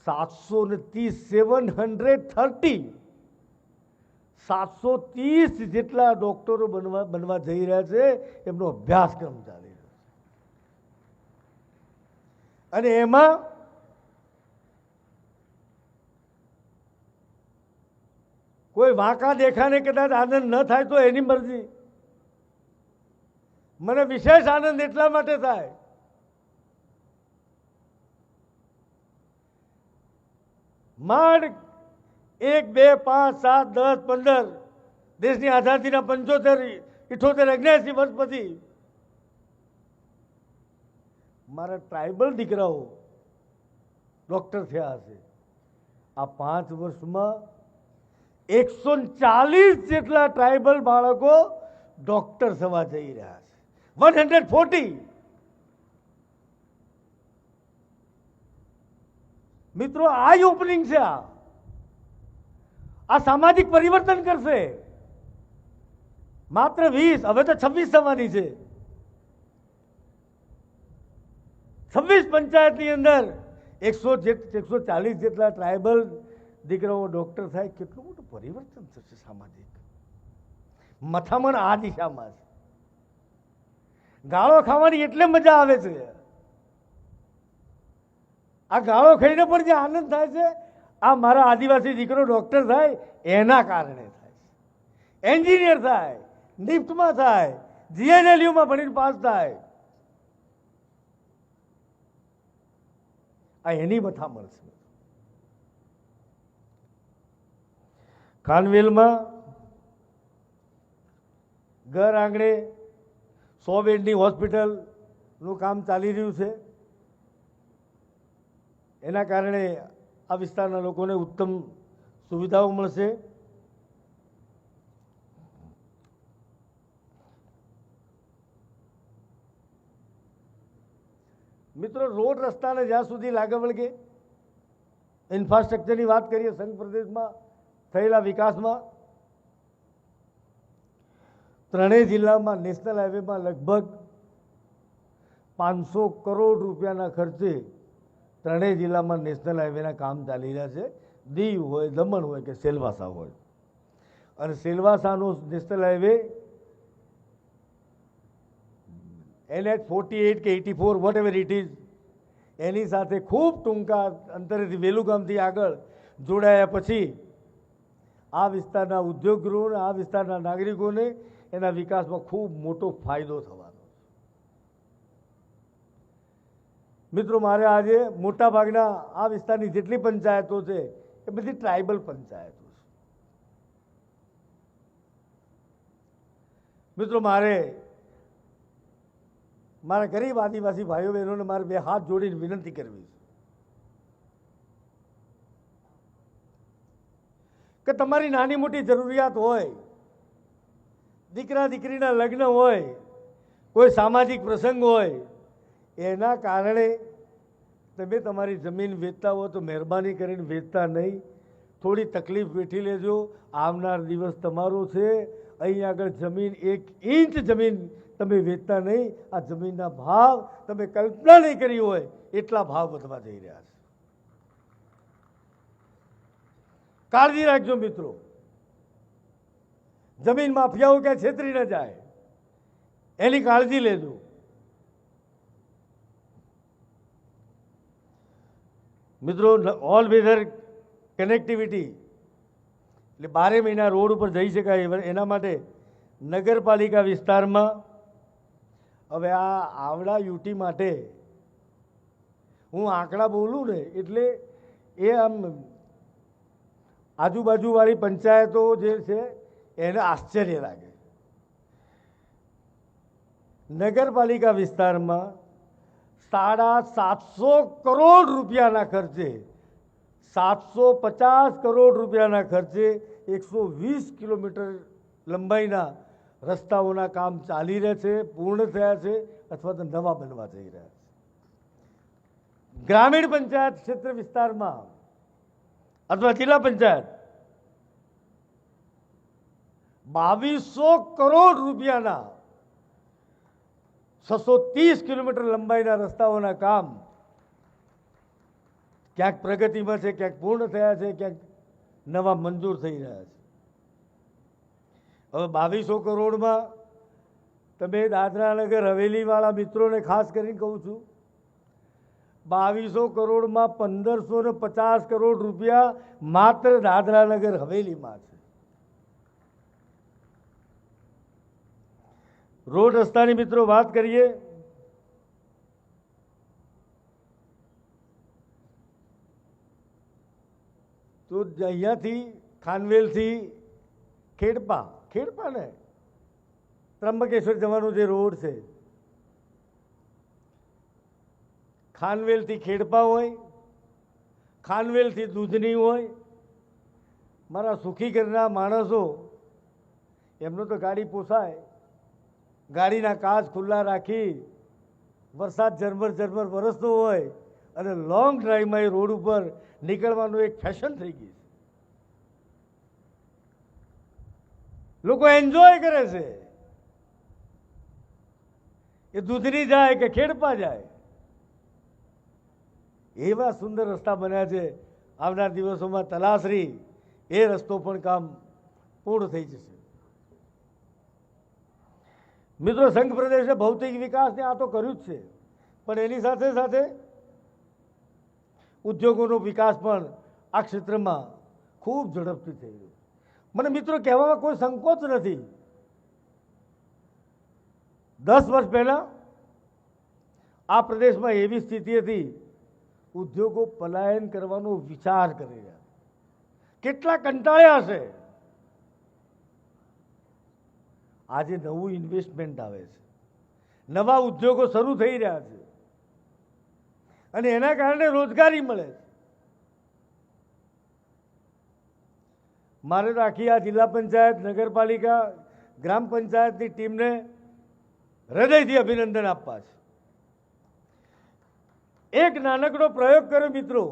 730 730 જેટલા ડોક્ટરો બનવા જઈ રહ્યા છે, એમનો અભ્યાસક્રમ ચાલી રહ્યો છે. અને એમાં કોઈ વાંકા દેખાને કદાચ આનંદ ન થાય તો એની મરજી. મને વિશેષ આનંદ એટલા માટે થાય, માંડ 1, 2, 5, 7, 10, 15 દેશની આઝાદીના 75, 78, 79 વર્ષ પછી મારા ટ્રાઇબલ દીકરાઓ ડોક્ટર થયા હશે. આ 5 વર્ષમાં 140 જેટલા ટ્રાઇબલ બાળકો ડોક્ટર થવા જઈ રહ્યા છે. 140. મિત્રો, આ જ ઓપનિંગ છે. આ સામાજિક પરિવર્તન કરશે. માત્ર 20, હવે તો 26 થવાની છે. 26 પંચાયતની અંદર 140 જેટલા ટ્રાઇબલ દીકરાઓ ડોક્ટર થાય. કેટલું મોટું પરિવર્તન થશે સામાજિક. મથામણ આ દિશામાં છે. ગાળો ખાવાની એટલે મજા આવે છે. આ ગાળો ખાઈને પણ જે આનંદ થાય છે, આ મારા આદિવાસી દીકરો ડોક્ટર થાય એના કારણે થાય છે. એન્જિનિયર થાય, નિફ્ટમાં થાય, જીએનએલયુમાં ભણીને પાસ થાય, આ એની મથામણ છે. ખાનવેલમાં ઘર આંગણે 100 બેડની હોસ્પિટલનું કામ ચાલી રહ્યું છે. એના કારણે આ વિસ્તારના લોકોને ઉત્તમ સુવિધાઓ મળશે. મિત્રો, રોડ રસ્તાને જ્યાં સુધી લાગે વળગે, ઇન્ફ્રાસ્ટ્રક્ચરની વાત કરીએ, સંઘ પ્રદેશમાં થયેલા વિકાસમાં ત્રણેય જિલ્લામાં નેશનલ હાઈવેમાં લગભગ 500 કરોડ રૂપિયાના ખર્ચે ત્રણેય જિલ્લામાં નેશનલ હાઈવેના કામ ચાલી રહ્યા છે. દીવ હોય, દમણ હોય કે સેલવાસા હોય. અને સેલવાસાનો નેશનલ હાઈવે NH48 કે 84 વોટ એવર ઇટ ઇઝ, એની સાથે ખૂબ ટૂંકા અંતરેથી વેલુગામથી આગળ જોડાયા પછી આ વિસ્તારના ઉદ્યોગગૃહોને, આ વિસ્તારના નાગરિકોને એના વિકાસમાં ખૂબ મોટો ફાયદો થવાનો છે. મિત્રો, મારે આજે મોટા ભાગના આ વિસ્તારની જેટલી પંચાયતો છે એ બધી ટ્રાઇબલ પંચાયતો છે. મિત્રો, મારા ગરીબ આદિવાસી ભાઈઓ બહેનોને મારે 2 હાથ જોડીને વિનંતી કરવી છે કે તમારી નાની મોટી જરૂરિયાત હોય, દીકરા દીકરીના લગ્ન હોય, કોઈ સામાજિક પ્રસંગ હોય, એના કારણે તમે તમારી જમીન વેચતા હો તો મહેરબાની કરીને વેચતા નહીં. થોડી તકલીફ વેઠી લેજો. આવનાર દિવસ તમારો છે. અહીં આગળ જમીન 1 ઇંચ જમીન તમે વેચતા નહીં. આ જમીનના ભાવ તમે કલ્પના નહીં કરી હોય એટલા ભાવ વધવા જઈ રહ્યા છે. કાળજી રાખજો મિત્રો. જમીન માફિયાઓ ક્યાં છેતરી ન જાય એની કાળજી લેજો. મિત્રો, ઓલ વેધર કનેક્ટિવિટી એટલે 12 મહિના રોડ ઉપર જઈ શકાય એના માટે નગરપાલિકા વિસ્તારમાં હવે આ આવડા યુટી માટે હું આંકડા બોલું ને એટલે એ આમ આજુબાજુવાળી પંચાયતો જે છે એને આશ્ચર્ય લાગે. નગરપાલિકા વિસ્તારમાં 750 કરોડ રૂપિયાના ખર્ચે 750 કરોડ રૂપિયાના ખર્ચે 120 કિલોમીટર લંબાઈના રસ્તાઓના કામ ચાલી રહ્યા છે, પૂર્ણ થયા છે અથવા તો નવા બનવા જઈ રહ્યા છે. ગ્રામીણ પંચાયત ક્ષેત્ર વિસ્તારમાં અથવા જિલ્લા પંચાયત 2200 કરોડ રૂપિયાના 630 કિલોમીટર લંબાઈના રસ્તાઓના કામ ક્યાંક પ્રગતિમાં છે, ક્યાંક પૂર્ણ થયા છે, ક્યાંક નવા મંજૂર થઈ રહ્યા છે. હવે 2200 કરોડમાં તમે દાદરાનગર હવેલીવાળા મિત્રોને ખાસ કરીને કહું છું, 2200 કરોડમાં 1550 કરોડ રૂપિયા માત્ર દાદરાનગર હવેલીમાં છે. રોડ રસ્તાની મિત્રો વાત કરીએ તો અહીંયાથી ખાનવેલથી ખેડપા ને ત્રંબકેશ્વર જવાનો જે રોડ છે, ખાનવેલથી ખેડપા હોય, ખાનવેલથી દૂધની હોય. મારા સુખી ઘરના માણસો, એમનો તો ગાડી પોસાય, ગાડીના કાચ ખુલ્લા રાખી વરસાદ ઝરમર ઝરમર વરસતો હોય અને લોંગ ડ્રાઈવમાં એ રોડ ઉપર નીકળવાનું એક ફેશન થઈ ગઈ છે. લોકો એન્જોય કરે છે. એ દૂધની જાય કે ખેડપા જાય, એવા સુંદર રસ્તા બન્યા છે. આવનાર દિવસોમાં તલાસરી એ રસ્તો પણ કામ પૂર્ણ થઈ જશે. મિત્રો, સંઘ પ્રદેશે ભૌતિક વિકાસને આ તો કર્યું જ છે, પણ એની સાથે સાથે ઉદ્યોગોનો વિકાસ પણ આ ક્ષેત્રમાં ખૂબ ઝડપથી થઈ રહ્યો. મને મિત્રો કહેવામાં કોઈ સંકોચ નથી. 10 વર્ષ પહેલા આ પ્રદેશમાં એવી સ્થિતિ હતી, ઉદ્યોગો પલાયન કરવાનો વિચાર કરી રહ્યા. કેટલા કંટાળ્યા હશે. આજે નવું ઇન્વેસ્ટમેન્ટ આવે છે, નવા ઉદ્યોગો શરૂ થઈ રહ્યા છે અને એના કારણે રોજગારી મળે છે. મારે તો આખી આ જિલ્લા પંચાયત, નગરપાલિકા, ગ્રામ પંચાયતની ટીમને હૃદયથી અભિનંદન આપવા છે. એક નાનકડો પ્રયોગ કર્યો મિત્રો.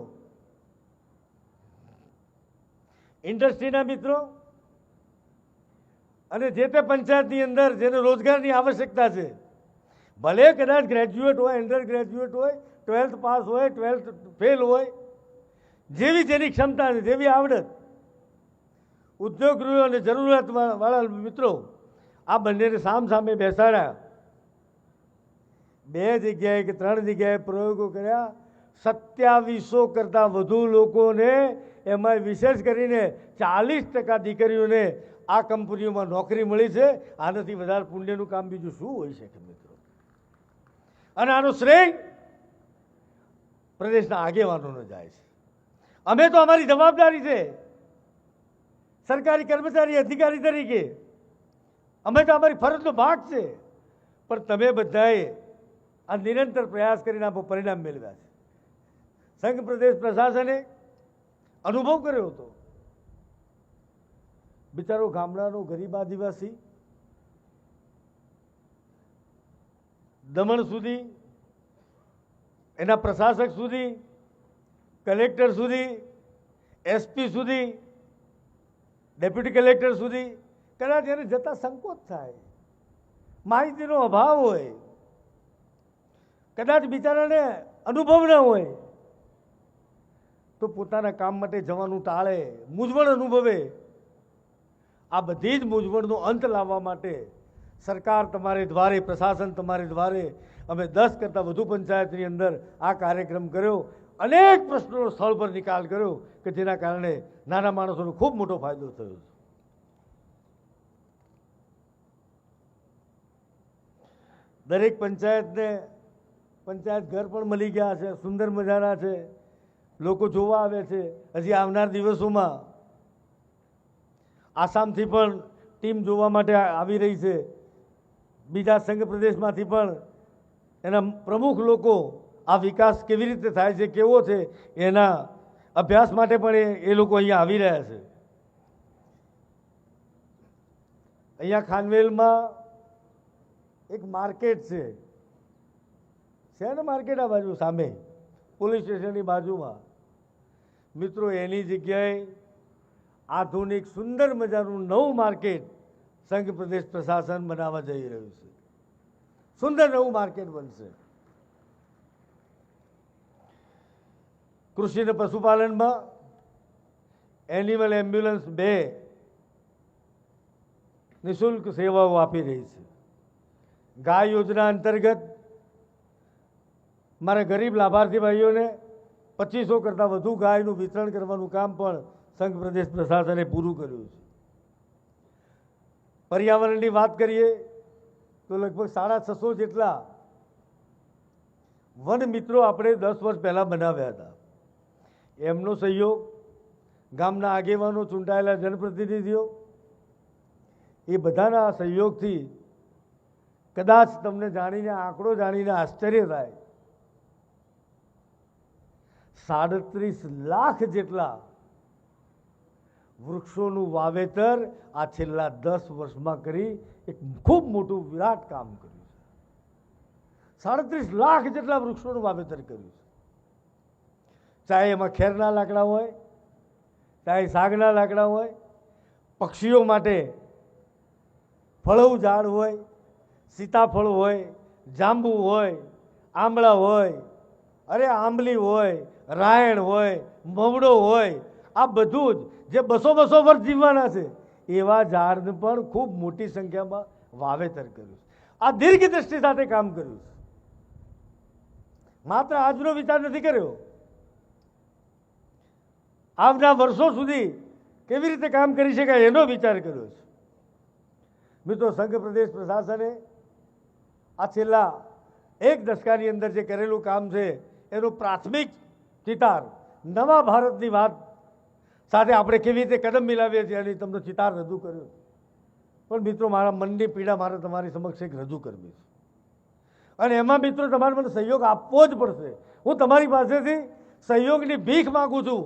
ઇન્ડસ્ટ્રીના મિત્રો અને જે તે પંચાયતની અંદર જેને રોજગારની આવશ્યકતા છે, ભલે કદાચ ગ્રેજ્યુએટ હોય, અંડર ગ્રેજ્યુએટ હોય, 12th પાસ હોય, 12th ફેલ હોય, જેવી જેની ક્ષમતા છે, જેવી આવડત, ઉદ્યોગગૃહો અને જરૂરિયાતવાળા મિત્રો આ બંનેને સામસામે બેસાડ્યા. 2 જગ્યાએ કે 3 જગ્યાએ પ્રયોગો કર્યા. 2700 કરતાં વધુ લોકોને, એમાં વિશેષ કરીને 40% દીકરીઓને આ કંપનીઓમાં નોકરી મળી છે. આનાથી વધારે પુણ્યનું કામ બીજું શું હોઈ શકે મિત્રો? અને આનો શ્રેય પ્રદેશના આગેવાનોને જાય છે. અમે તો અમારી જવાબદારી છે સરકારી કર્મચારી, અધિકારી તરીકે અમે તો અમારી ફરજનો ભાગ છે, પણ તમે બધાએ આ નિરંતર પ્રયાસ કરીને આપો પરિણામ મેળવ્યા છે. સંઘ પ્રદેશ પ્રશાસને અનુભવ કર્યો હતો. બિચારો ગામડાનો ગરીબ આદિવાસી દમણ સુધી, એના પ્રશાસક સુધી, કલેક્ટર સુધી, એસપી સુધી, ડેપ્યુટી કલેક્ટર સુધી કદાચ એને જતા સંકોચ થાય, માહિતીનો અભાવ હોય, કદાચ બિચારાને અનુભવ ન હોય, તો પોતાના કામ માટે જવાનું ટાળે, મૂંઝવણ અનુભવે. આ બધી જ મૂંઝવણનો અંત લાવવા માટે સરકાર તમારે દ્વારે, પ્રશાસન તમારે દ્વારે, અમે 10 કરતાં વધુ પંચાયતની અંદર આ કાર્યક્રમ કર્યો. અનેક પ્રશ્નોનો સ્થળ પર નિકાલ કર્યો કે જેના કારણે નાના માણસોનો ખૂબ મોટો ફાયદો થયો. દરેક પંચાયતને પંચાયત ઘર પણ મળી ગયા છે, સુંદર મજાના છે, લોકો જોવા આવે છે. હજી આવનાર દિવસોમાં આસામથી પણ ટીમ જોવા માટે આવી રહી છે. બીજા સંઘ પ્રદેશમાંથી પણ એના પ્રમુખ લોકો આ વિકાસ કેવી રીતે થાય છે, કેવો છે, એના અભ્યાસ માટે પણ એ લોકો અહીંયા આવી રહ્યા છે. અહીંયા ખાનવેલમાં એક માર્કેટ છે ને, માર્કેટ આ બાજુ સામે પોલીસ સ્ટેશનની બાજુમાં. મિત્રો, એની જગ્યાએ આધુનિક સુંદર મજાનું નવું માર્કેટ સંઘ પ્રદેશ પ્રશાસન બનાવવા જઈ રહ્યું છે. સુંદર નવું માર્કેટ બનશે. કૃષિ અને પશુપાલનમાં એનિમલ એમ્બ્યુલન્સ 2 નિઃશુલ્ક સેવાઓ આપી રહી છે. ગાય યોજના અંતર્ગત મારા ગરીબ લાભાર્થી ભાઈઓને 2500 કરતાં વધુ ગાયનું વિતરણ કરવાનું કામ પણ સંઘ પ્રદેશ પ્રશાસને પૂરું કર્યું છે. પર્યાવરણની વાત કરીએ તો લગભગ 650 જેટલા વન મિત્રો આપણે 10 વર્ષ પહેલાં બનાવ્યા હતા. એમનો સહયોગ, ગામના આગેવાનો, ચૂંટાયેલા જનપ્રતિનિધિઓ, એ બધાના સહયોગથી કદાચ તમને જાણીને આંકડો જાણીને આશ્ચર્ય થાય, 37 લાખ જેટલા વૃક્ષોનું વાવેતર આ છેલ્લા 10 વર્ષમાં કરી એક ખૂબ મોટું વિરાટ કામ કર્યું છે. 37 લાખ જેટલા વૃક્ષોનું વાવેતર કર્યું છે. ચાહે એમાં ખેરના લાકડા હોય, ચાહે સાગના લાકડા હોય, પક્ષીઓ માટે ફળવું ઝાડ હોય, સીતાફળ હોય, જાંબુ હોય, આંબળા હોય, અરે આંબલી હોય, રાયણ હોય, મવડો હોય, આ બધું જ જે 200 વર્ષ જીવવાના છે એવા ઝાડને પણ ખૂબ મોટી સંખ્યામાં વાવેતર કર્યું છે. આ દીર્ઘ દ્રષ્ટિ સાથે કામ કર્યું છે. માત્ર આજનો વિચાર નથી કર્યો, આવનાર વર્ષો સુધી કેવી રીતે કામ કરી શકાય એનો વિચાર કર્યો છે. મિત્રો, સંઘ પ્રદેશ પ્રશાસને આ છેલ્લા 1 દશકાની અંદર જે કરેલું કામ છે એનો પ્રાથમિક ચિતાર નવા ભારતની વાત સાથે આપણે કેવી રીતે કદમ મિલાવીએ છીએ એની તમને ચિતાર રજૂ કર્યો. પણ મિત્રો, મારા મનની પીડા મારે તમારી સમક્ષ એક રજૂ કરવી છે, અને એમાં મિત્રો તમારે મને સહયોગ આપવો જ પડશે. હું તમારી પાસેથી સહયોગની ભીખ માગું છું,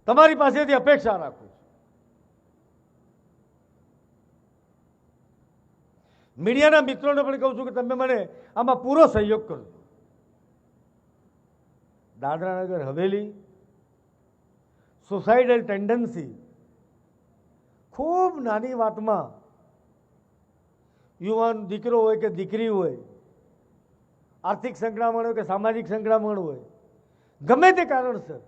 તમારી પાસેથી અપેક્ષા રાખું છું. મીડિયાના મિત્રોને પણ કહું છું કે તમે મને આમાં પૂરો સહયોગ કરજો. દાદરાનગર હવેલી સુસાઇડલ ટેન્ડન્સી, ખૂબ નાની વાતમાં યુવાન દીકરો હોય કે દીકરી હોય, આર્થિક સંકળામણ હોય કે સામાજિક સંકળામણ હોય, ગમે તે કારણસર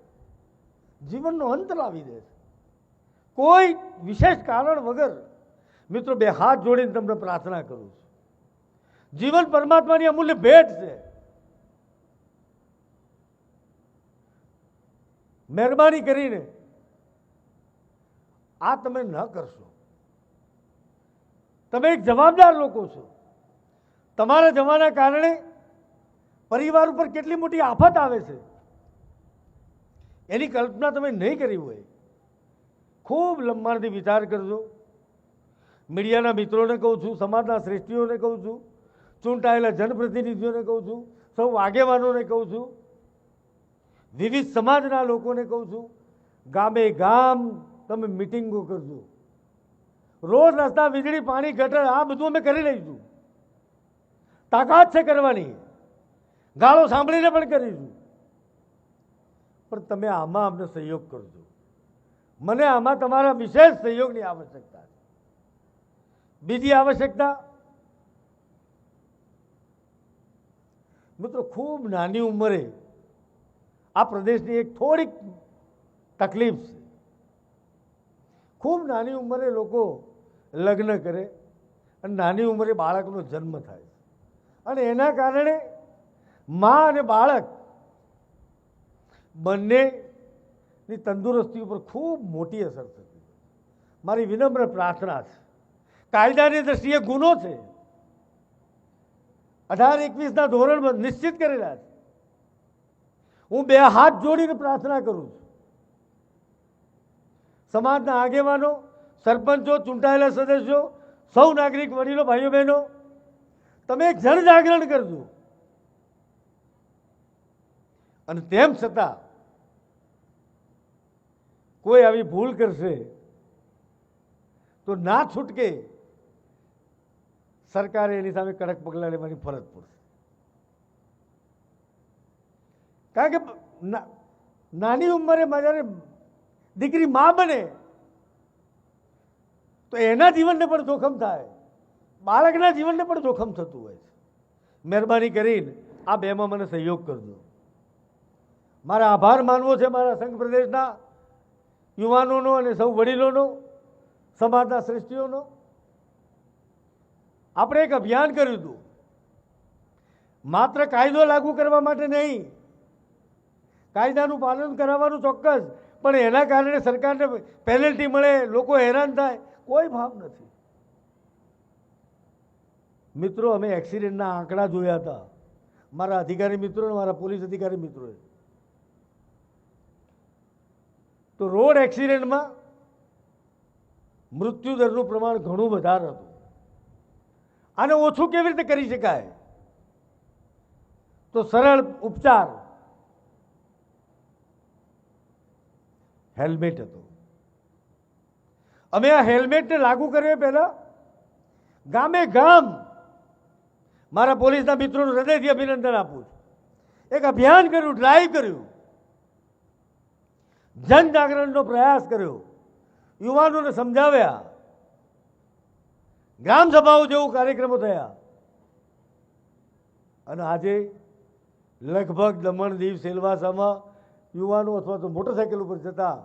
જીવનનો અંત લાવી દે છે. કોઈ વિશેષ કારણ વગર મિત્રો 2 હાથ જોડીને તમને પ્રાર્થના કરું છું, જીવન પરમાત્માની અમૂલ્ય ભેટ છે. મહેરબાની કરીને આ તમે ન કરશો. તમે એક જવાબદાર લોકો છો. તમારા જવાના કારણે પરિવાર ઉપર કેટલી મોટી આફત આવે છે એની કલ્પના તમે નહીં કરી હોય. ખૂબ લંબાણથી વિચાર કરજો. મીડિયાના મિત્રોને કહું છું, સમાજના શ્રેષ્ઠીઓને કહું છું, ચૂંટાયેલા જનપ્રતિનિધિઓને કહું છું, સૌ આગેવાનોને કહું છું, વિવિધ સમાજના લોકોને કહું છું, ગામે ગામ તમે મિટિંગો કરજો. રોડ, રસ્તા, વીજળી, પાણી, ગટર આ બધું અમે કરી લઈશું. તાકાત છે કરવાની, ગાળો સાંભળીને પણ કરીશું. પણ તમે આમાં અમને સહયોગ કરજો. મને આમાં તમારા વિશેષ સહયોગની આવશ્યકતા છે. બીજી આવશ્યકતા મિત્રો, ખૂબ નાની ઉંમરે આ પ્રદેશની એક થોડીક તકલીફ છે. ખૂબ નાની ઉંમરે લોકો લગ્ન કરે અને નાની ઉંમરે બાળકનો જન્મ થાય, અને એના કારણે મા અને બાળક બંનેની તંદુરસ્તી ઉપર ખૂબ મોટી અસર થતી. મારી વિનમ્ર પ્રાર્થના છે, કાયદાની દ્રષ્ટિએ ગુનો છે, 18-21ના ધોરણ નિશ્ચિત કરેલા છે. હું 2 હાથ જોડીને પ્રાર્થના કરું છું, સમાજના આગેવાનો, સરપંચો, ચૂંટાયેલા સદસ્યો, સૌ નાગરિક વડીલો, ભાઈઓ બહેનો, તમે એક જનજાગરણ કરજો. અને તેમ છતાં કોઈ આવી ભૂલ કરશે તો ના છૂટકે સરકારે એની સામે કડક પગલાં લેવાની ફરજ પડશે. કારણ કે નાની ઉંમરે જ્યારે દીકરી મા બને તો એના જીવનને પણ જોખમ થાય, બાળકના જીવનને પણ જોખમ થતું હોય છે. મહેરબાની કરીને આ બેમાં મને સહયોગ કરજો. મારા આભાર માનવો છે મારા સંઘ પ્રદેશના યુવાનોનો અને સૌ વડીલોનો, સમાજના શ્રેષ્ઠીઓનો. આપણે એક અભિયાન કર્યું હતું, માત્ર કાયદો લાગુ કરવા માટે નહીં, કાયદાનું પાલન કરાવવાનું ચોક્કસ, પણ એના કારણે સરકારને પેનલ્ટી મળે, લોકો હેરાન થાય, કોઈ ભાવ નથી. મિત્રો, અમે એક્સિડન્ટના આંકડા જોયા હતા, મારા અધિકારી મિત્રો અને મારા પોલીસ અધિકારી મિત્રોએ. તો રોડ એક્સિડન્ટમાં મૃત્યુદરનું પ્રમાણ ઘણું વધારે હતું. આને ઓછું કેવી રીતે કરી શકાય? તો સરળ ઉપચાર હેલ્મેટ હતો. અમે આ હેલ્મેટને લાગુ કર્યા પહેલા ગામે ગામ મારા પોલીસના મિત્રોનું હૃદયથી અભિનંદન આપું છું. એક અભિયાન કર્યું, ડ્રાઈવ કર્યું, જનજાગરણનો પ્રયાસ કર્યો, યુવાનોને સમજાવ્યા, ગ્રામ સભાઓ જેવું કાર્યક્રમો થયા. અને આજે લગભગ દમણ દીવ સેલવાસામાં યુવાનો અથવા તો મોટરસાઇકલ ઉપર જતા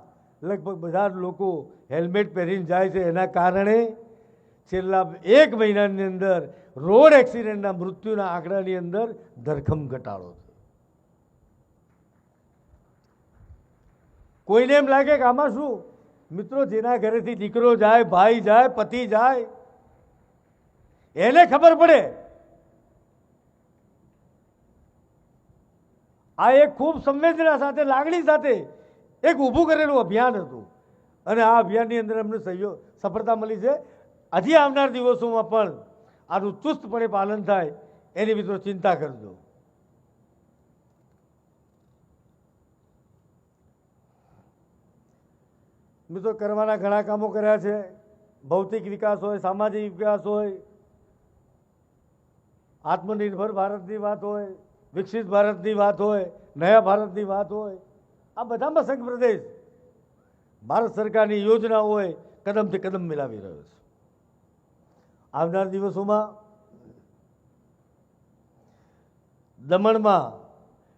લગભગ બધા જ લોકો હેલ્મેટ પહેરીને જાય છે. એના કારણે છેલ્લા 1 મહિનાની અંદર રોડ એક્સિડન્ટના મૃત્યુના આંકડાની અંદર ધરખમ ઘટાડો છે. કોઈને એમ લાગે કે આમાં શું? મિત્રો, જેના ઘરેથી દીકરો જાય, ભાઈ જાય, પતિ જાય, એને ખબર પડે. આ એક ખૂબ સંવેદના સાથે, લાગણી સાથે એક ઊભું કરેલું અભિયાન હતું અને આ અભિયાનની અંદર અમને સફળતા મળી છે. હજી આવનાર દિવસોમાં પણ આનું ચુસ્તપણે પાલન થાય એની મિત્રો ચિંતા કરજો. મિત્રો, કરવાના ઘણા કામો કર્યા છે. ભૌતિક વિકાસ હોય, સામાજિક વિકાસ હોય, આત્મનિર્ભર ભારતની વાત હોય, વિકસિત ભારતની વાત હોય, નયા ભારતની વાત હોય, આ બધામાં સંઘ પ્રદેશ ભારત સરકારની યોજના હોય કદમથી કદમ મિલાવી રહ્યો છે. આવનાર દિવસોમાં દમણમાં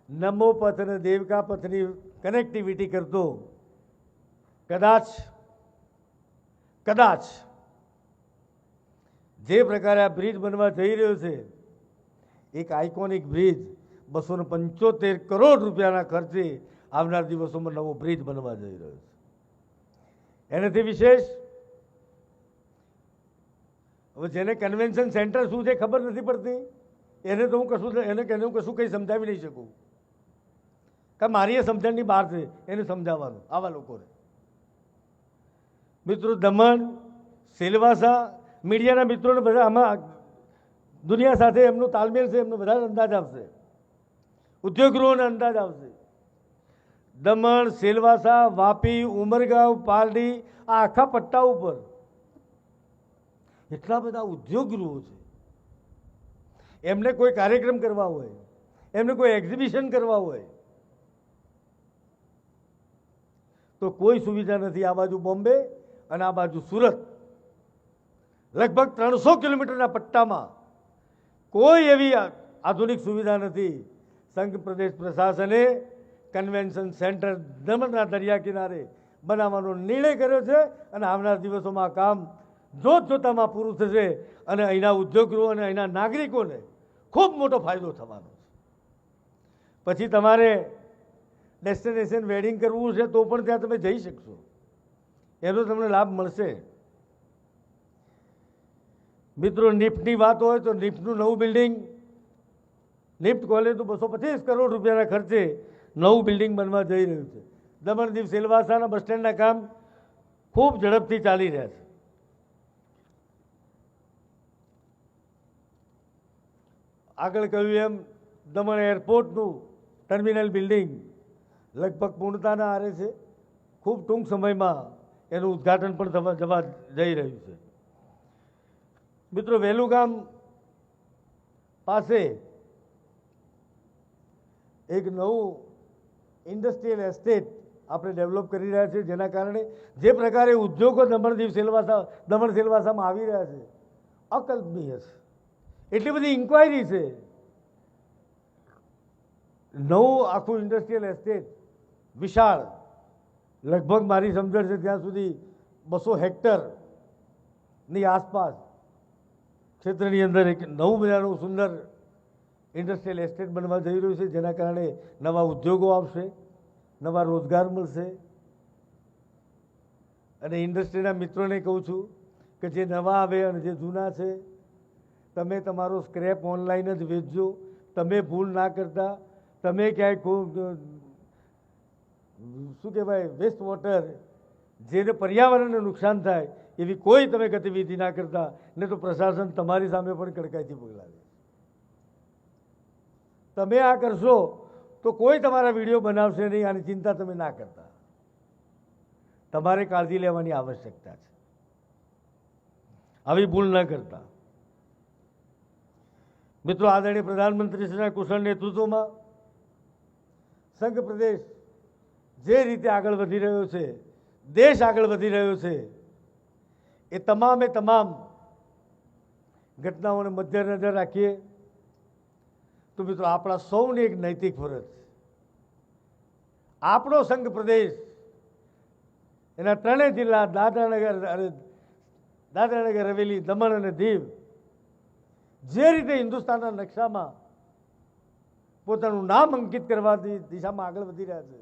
નમો પથ અને દેવકા પથની કનેક્ટિવિટી કરતો કદાચ જે પ્રકારે આ બ્રિજ બનવા જઈ રહ્યો છે, એક આઇકોનિક બ્રિજ, 275 કરોડ રૂપિયાના ખર્ચે આવનાર દિવસોમાં નવો બ્રિજ બનવા જઈ રહ્યો છે. એનાથી વિશેષ હવે જેને કન્વેન્શન સેન્ટર શું છે ખબર નથી પડતી, એને તો હું કશું કંઈ સમજાવી નહીં શકું, કે મારી એ સમજણની બહાર છે એને સમજાવવાનું આવા લોકોને. મિત્રો, દમણ, સેલવાસા, મીડિયાના મિત્રોને બધા આમાં દુનિયા સાથે એમનો તાલમેલ છે, એમનો બધા અંદાજ આવશે, ઉદ્યોગગૃહોને અંદાજ આવશે. દમણ, સેલવાસા, વાપી, ઉમરગાંવ, પાલડી, આ આખા પટ્ટા ઉપર એટલા બધા ઉદ્યોગગૃહો છે. એમને કોઈ કાર્યક્રમ કરવા હોય, એમને કોઈ એક્ઝિબિશન કરવા હોય તો કોઈ સુવિધા નથી. આ બાજુ બોમ્બે અને આ બાજુ સુરત, લગભગ 300 કિલોમીટરના પટ્ટામાં કોઈ એવી આધુનિક સુવિધા નથી. સંઘ પ્રદેશ પ્રશાસને કન્વેન્શન સેન્ટર દમણના દરિયા કિનારે બનાવવાનો નિર્ણય કર્યો છે અને આવનાર દિવસોમાં કામ જોતામાં પૂરું થશે અને અહીંના ઉદ્યોગગૃહો અને અહીંના નાગરિકોને ખૂબ મોટો ફાયદો થવાનો છે. પછી તમારે ડેસ્ટિનેશન વેડિંગ કરવું છે તો પણ ત્યાં તમે જઈ શકશો, એનો તમને લાભ મળશે. મિત્રો, નિફ્ટની વાત હોય તો નિફ્ટનું નવું બિલ્ડિંગ, નિફ્ટ કોલેજ 225 કરોડ રૂપિયાના ખર્ચે નવું બિલ્ડિંગ બનવા જઈ રહ્યું છે. દમણ દીવ સેલવાસાના બસ સ્ટેન્ડના કામ ખૂબ ઝડપથી ચાલી રહ્યા છે. આગળ કહ્યું એમ દમણ એરપોર્ટનું ટર્મિનલ બિલ્ડિંગ લગભગ પૂર્ણતાના આરે છે. ખૂબ ટૂંક સમયમાં એનું ઉદ્ઘાટન પણ જવા જઈ રહ્યું છે. મિત્રો, વેલુગામ પાસે એક નવું ઇન્ડસ્ટ્રીયલ એસ્ટેટ આપણે ડેવલપ કરી રહ્યા છીએ, જેના કારણે જે પ્રકારે ઉદ્યોગો દમણ સેલવાસામાં આવી રહ્યા છે અકલ્પનીય છે. એટલી બધી ઇન્ક્વાયરી છે. નવું આખું ઇન્ડસ્ટ્રીયલ એસ્ટેટ વિશાળ, લગભગ મારી સમજણ છે ત્યાં સુધી 200 હેક્ટર ની આસપાસ ક્ષેત્રની અંદર એક નવું મજાનું સુંદર ઇન્ડસ્ટ્રીયલ એસ્ટેટ બનવા જઈ રહ્યું છે, જેના કારણે નવા ઉદ્યોગો આવશે, નવા રોજગાર મળશે. અને ઇન્ડસ્ટ્રીના મિત્રોને કહું છું કે જે નવા આવે અને જે જૂના છે, તમે તમારો સ્ક્રેપ ઓનલાઈન જ વેચજો. તમે ભૂલ ના કરતા, તમે ક્યાંય શું કહેવાય વેસ્ટ વોટર, જેને પર્યાવરણને નુકસાન થાય એવી કોઈ તમે ગતિવિધિ ના કરતા, ને તો પ્રશાસન તમારી સામે પણ કડકાઈથી પગલાં લે. તમે આ કરશો તો કોઈ તમારા વિડીયો બનાવશે નહીં. આની ચિંતા તમે ના કરતા. તમારે કાળજી લેવાની આવશ્યકતા છે. આવી ભૂલ ન કરતા. મિત્રો, આદરણીય પ્રધાનમંત્રીશ્રીના કુશળ નેતૃત્વમાં સંઘ પ્રદેશ જે રીતે આગળ વધી રહ્યો છે, દેશ આગળ વધી રહ્યો છે, એ તમામે તમામ ઘટનાઓને મધ્યનજર રાખીએ તો મિત્રો આપણા સૌની એક નૈતિક ફરજ છે. આપણો સંઘ પ્રદેશ એના ત્રણેય જિલ્લા દાદરાનગર હવેલી, દમણ અને દીવ જે રીતે હિન્દુસ્તાનના નકશામાં પોતાનું નામ અંકિત કરવાની દિશામાં આગળ વધી રહ્યા છે,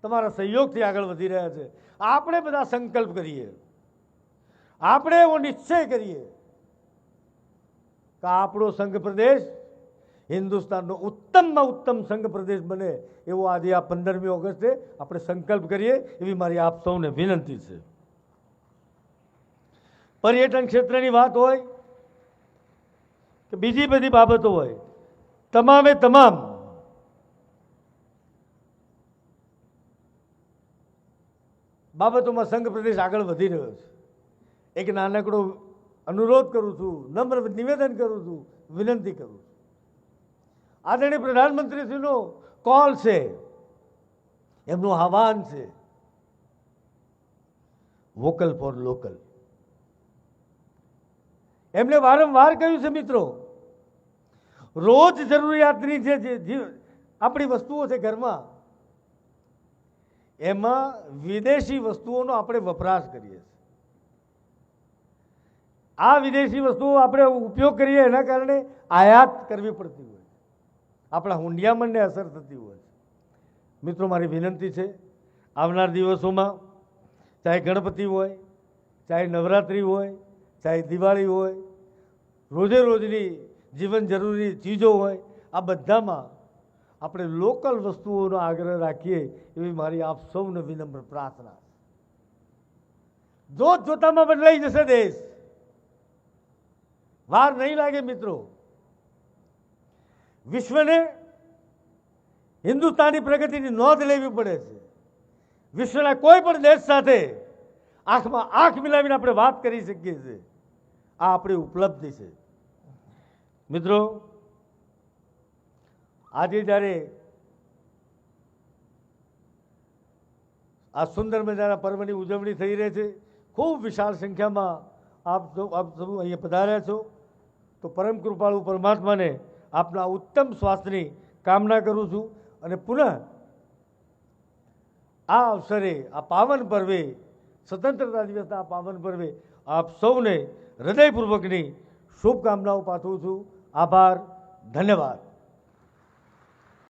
તમારા સહયોગથી આગળ વધી રહ્યા છે. આપણે બધા સંકલ્પ કરીએ, આપણે એવો નિશ્ચય કરીએ કે આપણો સંઘ પ્રદેશ હિન્દુસ્તાનનો ઉત્તમમાં ઉત્તમ સંઘ પ્રદેશ બને એવો આજે આ 15મી ઓગસ્ટે આપણે સંકલ્પ કરીએ, એવી મારી આપ સૌને વિનંતી છે. પર્યટન ક્ષેત્રની વાત હોય કે બીજી બધી બાબતો હોય, તમામે તમામ બાબતોમાં સંઘ પ્રદેશ આગળ વધી રહ્યો છે. એક નાનકડો અનુરોધ કરું છું, નમ્ર નિવેદન કરું છું, વિનંતી કરું છું. આદરણીય પ્રધાનમંત્રીશ્રીનો કોલ છે, એમનું આહવાન છે, વોકલ ફોર લોકલ. એમને વારંવાર કહ્યું છે મિત્રો, રોજ જરૂરિયાતની જે આપણી વસ્તુઓ છે ઘરમાં, એમાં વિદેશી વસ્તુઓનો આપણે વપરાશ કરીએ છીએ. આ વિદેશી વસ્તુઓ આપણે ઉપયોગ કરીએ એના કારણે આયાત કરવી પડતી હોય, આપણા હુંડિયામણને અસર થતી હોય. મિત્રો, મારી વિનંતી છે, આવનાર દિવસોમાં ચાહે ગણપતિ હોય, ચાહે નવરાત્રિ હોય, ચાહે દિવાળી હોય, રોજે રોજની જીવન જરૂરી ચીજો હોય, આ બધામાં આપણે લોકલ વસ્તુઓનો આગ્રહ રાખીએ એવી મારી આપ સૌને વિનમ્ર પ્રાર્થના છે. જોત જોતામાં બદલાઈ જશે દેશ, વાર નહીં લાગે મિત્રો. વિશ્વને હિન્દુસ્તાની પ્રગતિની નોંધ લેવી પડે છે. વિશ્વના કોઈ પણ દેશ સાથે આંખમાં આંખ મિલાવીને આપણે વાત કરી શકીએ છીએ. આ આપણી ઉપલબ્ધિ છે. મિત્રો, આજે જ્યારે આ સુંદર મજાના પર્વની ઉજવણી થઈ રહી છે, ખૂબ વિશાળ સંખ્યામાં આપ સૌ અહીંયા પધાર્યા છો, તો પરમ કૃપાળુ પરમાત્માને આપના ઉત્તમ સ્વાસ્થ્યની કામના કરું છું. અને પુનઃ આ અવસરે, આ પાવન પર્વે, સ્વતંત્રતા દિવસના આ પાવન પર્વે આપ સૌને હૃદયપૂર્વકની શુભકામનાઓ પાઠવું છું. આભાર, ધન્યવાદ.